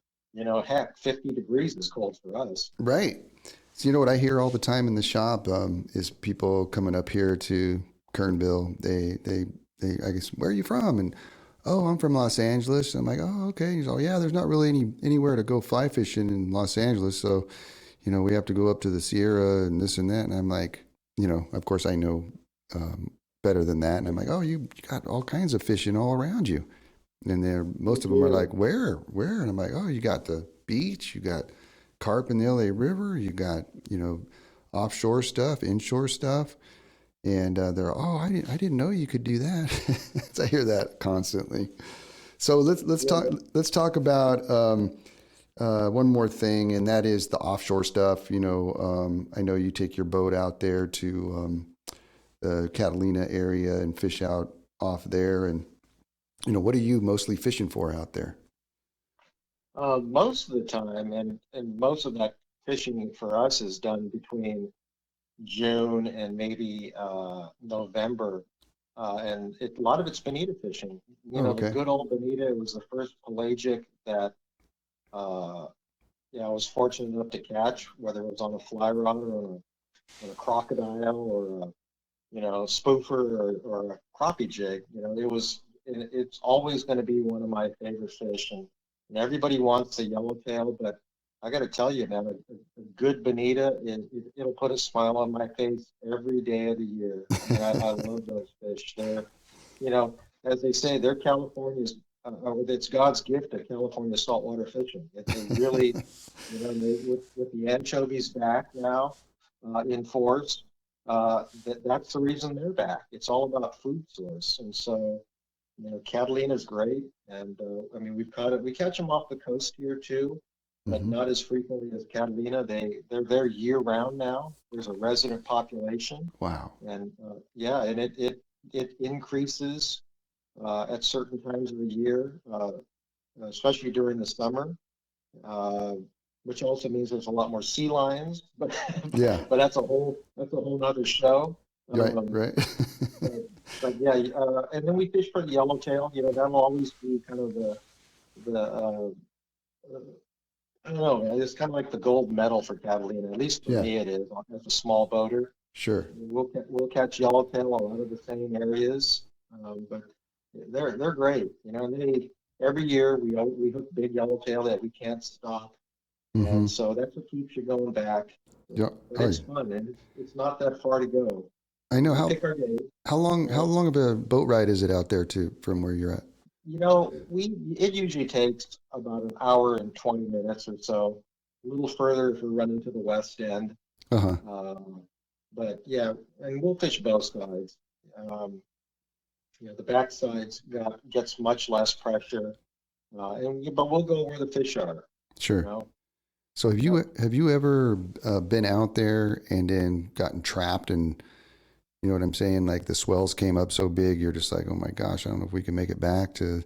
Speaker 2: heck, 50 degrees is cold for us.
Speaker 1: Right. So what I hear all the time in the shop is people coming up here to Kernville. They. I guess, where are you from? And oh, I'm from Los Angeles. I'm like, oh, okay. He's all, yeah. There's not really anywhere to go fly fishing in Los Angeles, so we have to go up to the Sierra and this and that. And I'm like, of course I know um, better than that. And I'm like, oh, you got all kinds of fishing all around you. And
Speaker 2: We
Speaker 1: most of them are like,
Speaker 2: do.
Speaker 1: where? And I'm like, oh, you got the beach, you got carp in the LA River, you got offshore stuff, inshore stuff, and they're, oh, I didn't know you could do that. So I hear that constantly. So
Speaker 2: Yeah.
Speaker 1: let's talk about one more thing, and that is the offshore stuff. I know you take your boat out there to Catalina area and fish out off there. And, what are you mostly fishing for out there?
Speaker 2: Most of the time, and most of that fishing for us is done between June and maybe November. A lot of it's bonita fishing.
Speaker 1: Oh,
Speaker 2: The
Speaker 1: okay.
Speaker 2: good old bonita was the first pelagic that uh, I was fortunate enough to catch, whether it was on a fly rod or on a crocodile or spoofer or a crappie jig. It's always going to be one of my favorite fish, and everybody wants a yellowtail, but I got to tell you, man, a good bonita, it'll put a smile on my face every day of the year. I mean, I love those fish. You know, as they say, they're California's, it's God's gift to California saltwater fishing. They really, with the anchovies back now in force, that's the reason they're back. It's all about food source, and so Catalina's great, and I mean we catch them off the coast here too, but
Speaker 1: Hmm.
Speaker 2: not as frequently as Catalina. They're there year round now. There's a resident population,
Speaker 1: Wow.
Speaker 2: and yeah, and it increases at certain times of the year, especially during the summer, uh, which also means there's a lot more sea lions. But
Speaker 1: Yeah.
Speaker 2: but that's a whole nother show.
Speaker 1: Right.
Speaker 2: Um,
Speaker 1: Right.
Speaker 2: but yeah, and then we fish for the yellowtail. That'll always be kind of the I don't know, man, it's kind of like the gold medal for Catalina. At least for
Speaker 1: Yeah.
Speaker 2: me, it is. As a small boater,
Speaker 1: Sure.
Speaker 2: we'll catch yellowtail a lot of the same areas, but they're great. And every year we hook big yellowtail that we can't stop,
Speaker 1: Hmm.
Speaker 2: and so that's what keeps you going back.
Speaker 1: Yeah.
Speaker 2: But
Speaker 1: Oh,
Speaker 2: it's fun, and it's not that far to go.
Speaker 1: I know
Speaker 2: We
Speaker 1: how.
Speaker 2: pick our days.
Speaker 1: How
Speaker 2: Uh,
Speaker 1: long of a boat ride is it out there to from where you're at?
Speaker 2: it usually takes about an hour and 20 minutes or so. A little further if we're running to the west end.
Speaker 1: Uh-huh.
Speaker 2: Um, but yeah, and we'll fish both sides. Um, the back gets much less pressure, but we'll go where the fish are. You
Speaker 1: Sure.
Speaker 2: know.
Speaker 1: So
Speaker 2: Yep.
Speaker 1: have you ever been out there and then gotten trapped and you know what I'm saying? Like the swells came up so big, you're just like, oh my gosh, I don't know if we can make it back to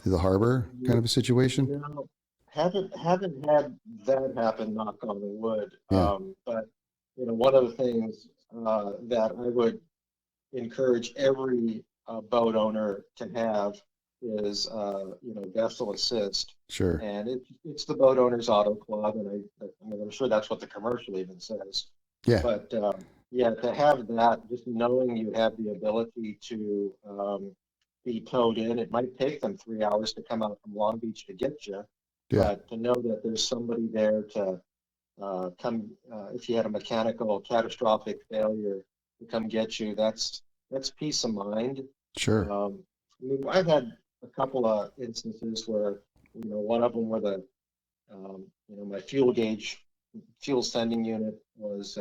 Speaker 1: the harbor kind
Speaker 2: You,
Speaker 1: of a situation.
Speaker 2: you know, haven't had that happen. Knock on the wood.
Speaker 1: Yeah.
Speaker 2: But one of the things that I would encourage every boat owner to have is vessel assist,
Speaker 1: Sure.
Speaker 2: and it's the boat owners auto club, and I'm sure that's what the commercial even says.
Speaker 1: Yeah.
Speaker 2: But yeah, to have that, just knowing you have the ability to be towed in, it might take them 3 hours to come out from Long Beach to get you,
Speaker 1: Yeah.
Speaker 2: but to know that there's somebody there to come if you had a mechanical catastrophic failure to come get you. That's peace of mind.
Speaker 1: Sure.
Speaker 2: I've had a couple of instances where one of them where my fuel sending unit was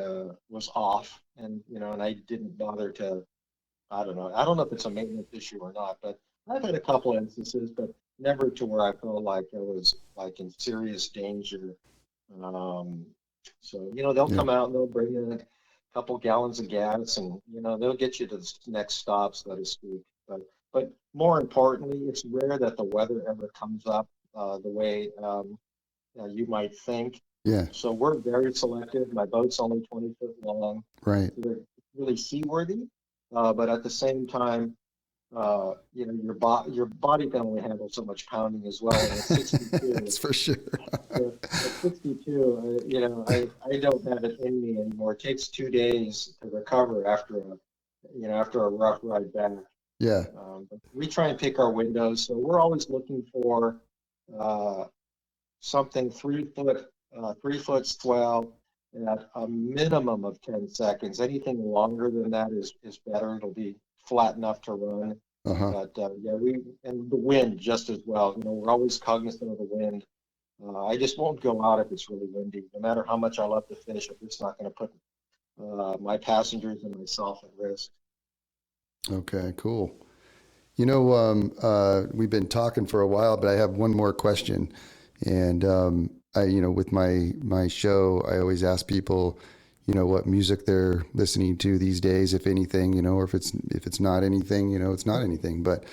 Speaker 2: off, and I didn't bother to. I don't know if it's a maintenance issue or not, but I've had a couple of instances, but never to where I felt like I was like in serious danger. um, so they'll
Speaker 1: Yeah.
Speaker 2: come out and they'll bring in a couple gallons of gas, and they'll get you to the next stop, so to speak. But more importantly, it's rare that the weather ever comes up the way you might think.
Speaker 1: Yeah.
Speaker 2: So we're very selective. My boat's only 20 foot long,
Speaker 1: Right.
Speaker 2: so they're really seaworthy. But at the same time, your body can only handle so much pounding as well. And at 62,
Speaker 1: That's for sure.
Speaker 2: at 62, I don't have it in me anymore. It takes 2 days to recover after a rough ride back.
Speaker 1: Yeah.
Speaker 2: But we try and pick our windows, so we're always looking for uh, something 3 foot, 3 foot swell at a minimum of 10 seconds. Anything longer than that is better. It'll be flat enough to run.
Speaker 1: Uh-huh.
Speaker 2: But yeah, and the wind just as well. We're always cognizant of the wind. I just won't go out if it's really windy. No matter how much I love to fish, I'm just not going to put my passengers and myself at risk.
Speaker 1: Okay, cool. We've been talking for a while, but I have one more question. And with my show, I always ask people, what music they're listening to these days, if anything, or if it's not anything, it's not anything. But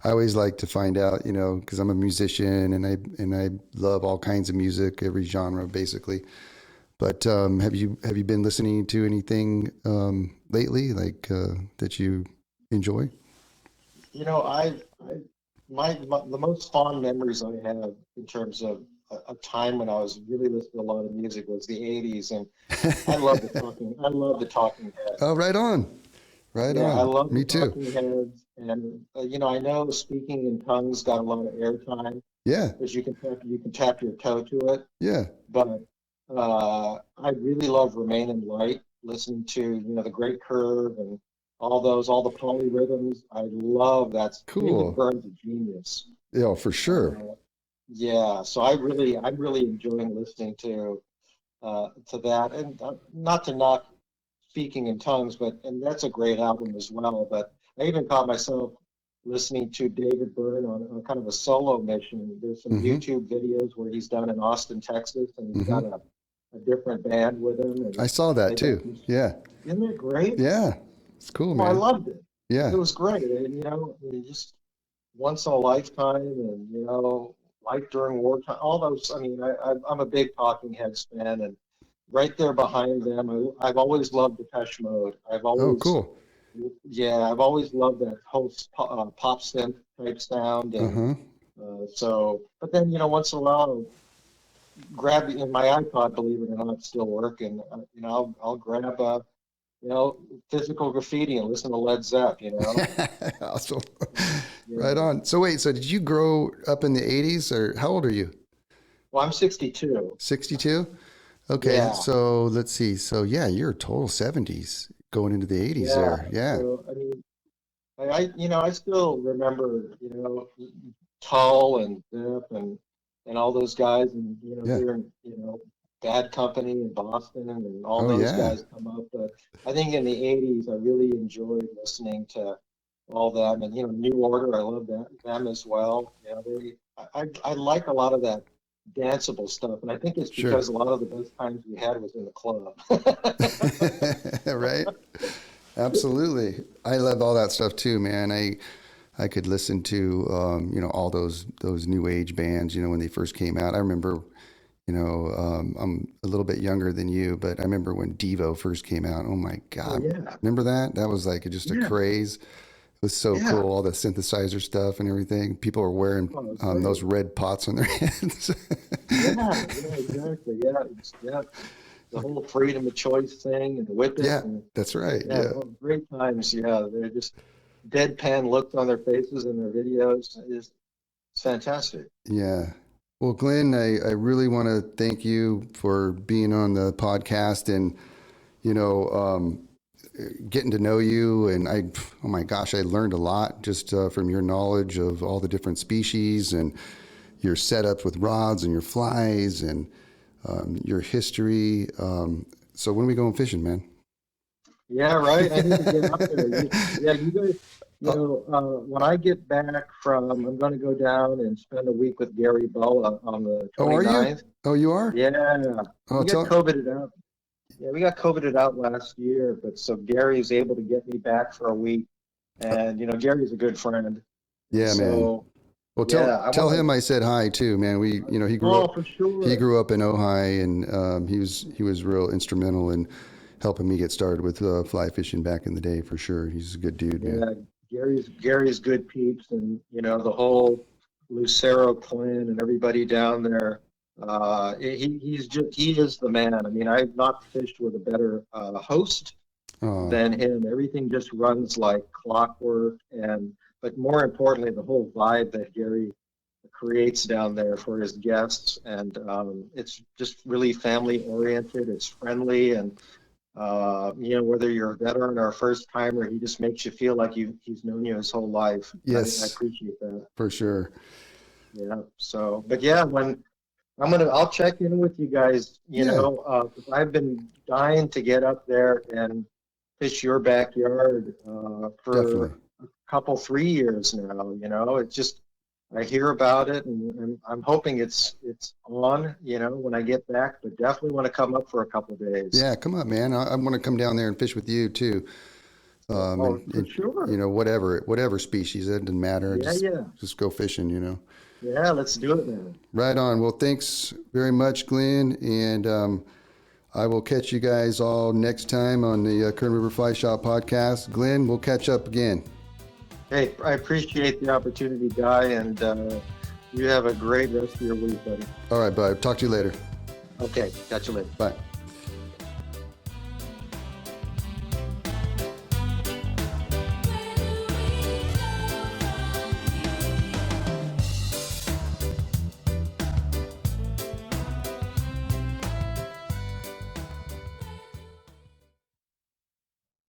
Speaker 1: I always like to find out, because I'm a musician and I love all kinds of music, every genre basically. But have you been listening to anything lately, like that you enjoy?
Speaker 2: I my the most fond memories I have in terms of a time when I was really listening to a lot of music was the '80s, and I love the Talking
Speaker 1: Oh,
Speaker 2: Heads.
Speaker 1: right on, right
Speaker 2: Yeah, I
Speaker 1: on.
Speaker 2: love the
Speaker 1: Me too.
Speaker 2: Talking Heads, and I know Speaking in Tongues got a lot of airtime
Speaker 1: Yeah,
Speaker 2: because you can tap your toe to it,
Speaker 1: yeah.
Speaker 2: but I really love Remain in Light, listening to the Great Curve and all the polyrhythms. I love that. David
Speaker 1: Cool.
Speaker 2: Byrne's a genius.
Speaker 1: Yeah, for sure.
Speaker 2: Uh, yeah, so I'm really enjoying listening to that, and not to knock Speaking in Tongues, and that's a great album as well. But I even caught myself listening to David Byrne on kind of a solo mission. There's some
Speaker 1: Mm-hmm.
Speaker 2: YouTube videos where he's done in Austin, Texas, and he's got
Speaker 1: Mm-hmm.
Speaker 2: a different band with him,
Speaker 1: I
Speaker 2: and
Speaker 1: saw that
Speaker 2: they got
Speaker 1: too.
Speaker 2: some.
Speaker 1: Yeah.
Speaker 2: Isn't it great?
Speaker 1: Yeah. It's cool,
Speaker 2: Oh, I
Speaker 1: man.
Speaker 2: loved it. It
Speaker 1: Yeah.
Speaker 2: was great, and just once in a lifetime, and life during wartime, all those. I mean, I'm a big Talking Heads fan, and right there behind them, I've always loved Depeche Mode.
Speaker 1: Oh, cool.
Speaker 2: I've always loved that whole pop synth type sound, and
Speaker 1: Uh-huh.
Speaker 2: but then once in a while, I'll grab my iPod, believe it or not, it's still working. I'll grab physical graffiti and listen to Led Zepp.
Speaker 1: Awesome. Right
Speaker 2: Yeah.
Speaker 1: on. So wait, so did you grow up in the 80s or how old are you?
Speaker 2: Well, I'm 62.
Speaker 1: 62? Okay,
Speaker 2: Yeah.
Speaker 1: so let's see. So yeah, you're total 70s going into the 80s
Speaker 2: Yeah.
Speaker 1: there. Yeah.
Speaker 2: So I mean, I still remember, Tull and Zip and all those guys, and
Speaker 1: Yeah.
Speaker 2: hearing, Bad Company in Boston and all
Speaker 1: Oh
Speaker 2: those
Speaker 1: yeah.
Speaker 2: guys come up. But I think in the '80s, I really enjoyed listening to all them, and New Order. I love them as well. I like a lot of that danceable stuff, and I think it's
Speaker 1: Sure.
Speaker 2: because a lot of the best times we had was in the club.
Speaker 1: Right? Absolutely. I love all that stuff too, man. I could listen to all those new age bands, when they first came out. I remember, I'm a little bit younger than you, but I remember when Devo first came out. Oh my
Speaker 2: Oh
Speaker 1: God.
Speaker 2: yeah,
Speaker 1: Remember that? That was like just a
Speaker 2: yeah,
Speaker 1: craze. It was so
Speaker 2: yeah.
Speaker 1: cool, all the synthesizer stuff and everything. People were wearing
Speaker 2: Oh, it's
Speaker 1: those
Speaker 2: great.
Speaker 1: red pots on their heads.
Speaker 2: Yeah, yeah, exactly. Yeah. The whole freedom of choice thing and Whip It
Speaker 1: Yeah,
Speaker 2: and
Speaker 1: that's right.
Speaker 2: yeah,
Speaker 1: Yeah.
Speaker 2: well, great times. Yeah, they're just deadpan looks on their faces in their videos. It's fantastic.
Speaker 1: Yeah. Well, Glenn, I really want to thank you for being on the podcast and, you know, um, getting to know you. And oh my gosh, I learned a lot just from your knowledge of all the different species and your setup with rods and your flies and your history. So when are we going fishing, man?
Speaker 2: Yeah, right. I need to get up there. Yeah, you guys.
Speaker 1: Oh,
Speaker 2: When I get back I'm going to go down and spend a week with Gary Boa on the
Speaker 1: oh, are you?
Speaker 2: 29th.
Speaker 1: Oh, you are?
Speaker 2: Yeah,
Speaker 1: Oh,
Speaker 2: we got
Speaker 1: tell.
Speaker 2: COVIDed out. Yeah, we got COVIDed out last year, but so Gary is able to get me back for a week. And Gary's a good friend. And
Speaker 1: Yeah, man.
Speaker 2: so
Speaker 1: Well,
Speaker 2: yeah, I
Speaker 1: tell
Speaker 2: want
Speaker 1: him
Speaker 2: to.
Speaker 1: I said hi too, man.
Speaker 2: Oh, for
Speaker 1: He
Speaker 2: sure.
Speaker 1: grew up in Ojai, and he was real instrumental in helping me get started with fly fishing back in the day for sure. He's a good dude, man.
Speaker 2: Yeah, Gary's good peeps, and the whole Lucero clan and everybody down there. He is the man. I mean, I've not fished with a better host
Speaker 1: Oh,
Speaker 2: than him. Everything just runs like clockwork, and but more importantly, the whole vibe that Gary creates down there for his guests, and it's just really family oriented. It's friendly, and whether you're a veteran or a first timer, he just makes you feel like he's known you his whole life. I
Speaker 1: yes,
Speaker 2: appreciate that.
Speaker 1: for sure.
Speaker 2: Yeah. So, but yeah, when I'll check in with you guys.
Speaker 1: Yeah,
Speaker 2: 'Cause I've been dying to get up there and fish your backyard for
Speaker 1: definitely.
Speaker 2: a couple 3 years now. It's just I hear about it, and I'm hoping it's on, when I get back. But definitely want to come up for a couple of days.
Speaker 1: Yeah, come up, man. I want to come down there and fish with you too.
Speaker 2: Oh, for
Speaker 1: And
Speaker 2: sure.
Speaker 1: whatever species, it doesn't matter.
Speaker 2: Yeah, yeah,
Speaker 1: Just go fishing.
Speaker 2: yeah. Let's do it, man.
Speaker 1: Right on. Well, thanks very much, Glenn, and I will catch you guys all next time on the Kern River Fly Shop podcast. Glenn, we'll catch up again.
Speaker 2: Hey, I appreciate the opportunity, Guy, and you have a great rest of your week, buddy.
Speaker 1: All right, bud. Talk to you later.
Speaker 2: Okay, catch you later.
Speaker 1: Bye.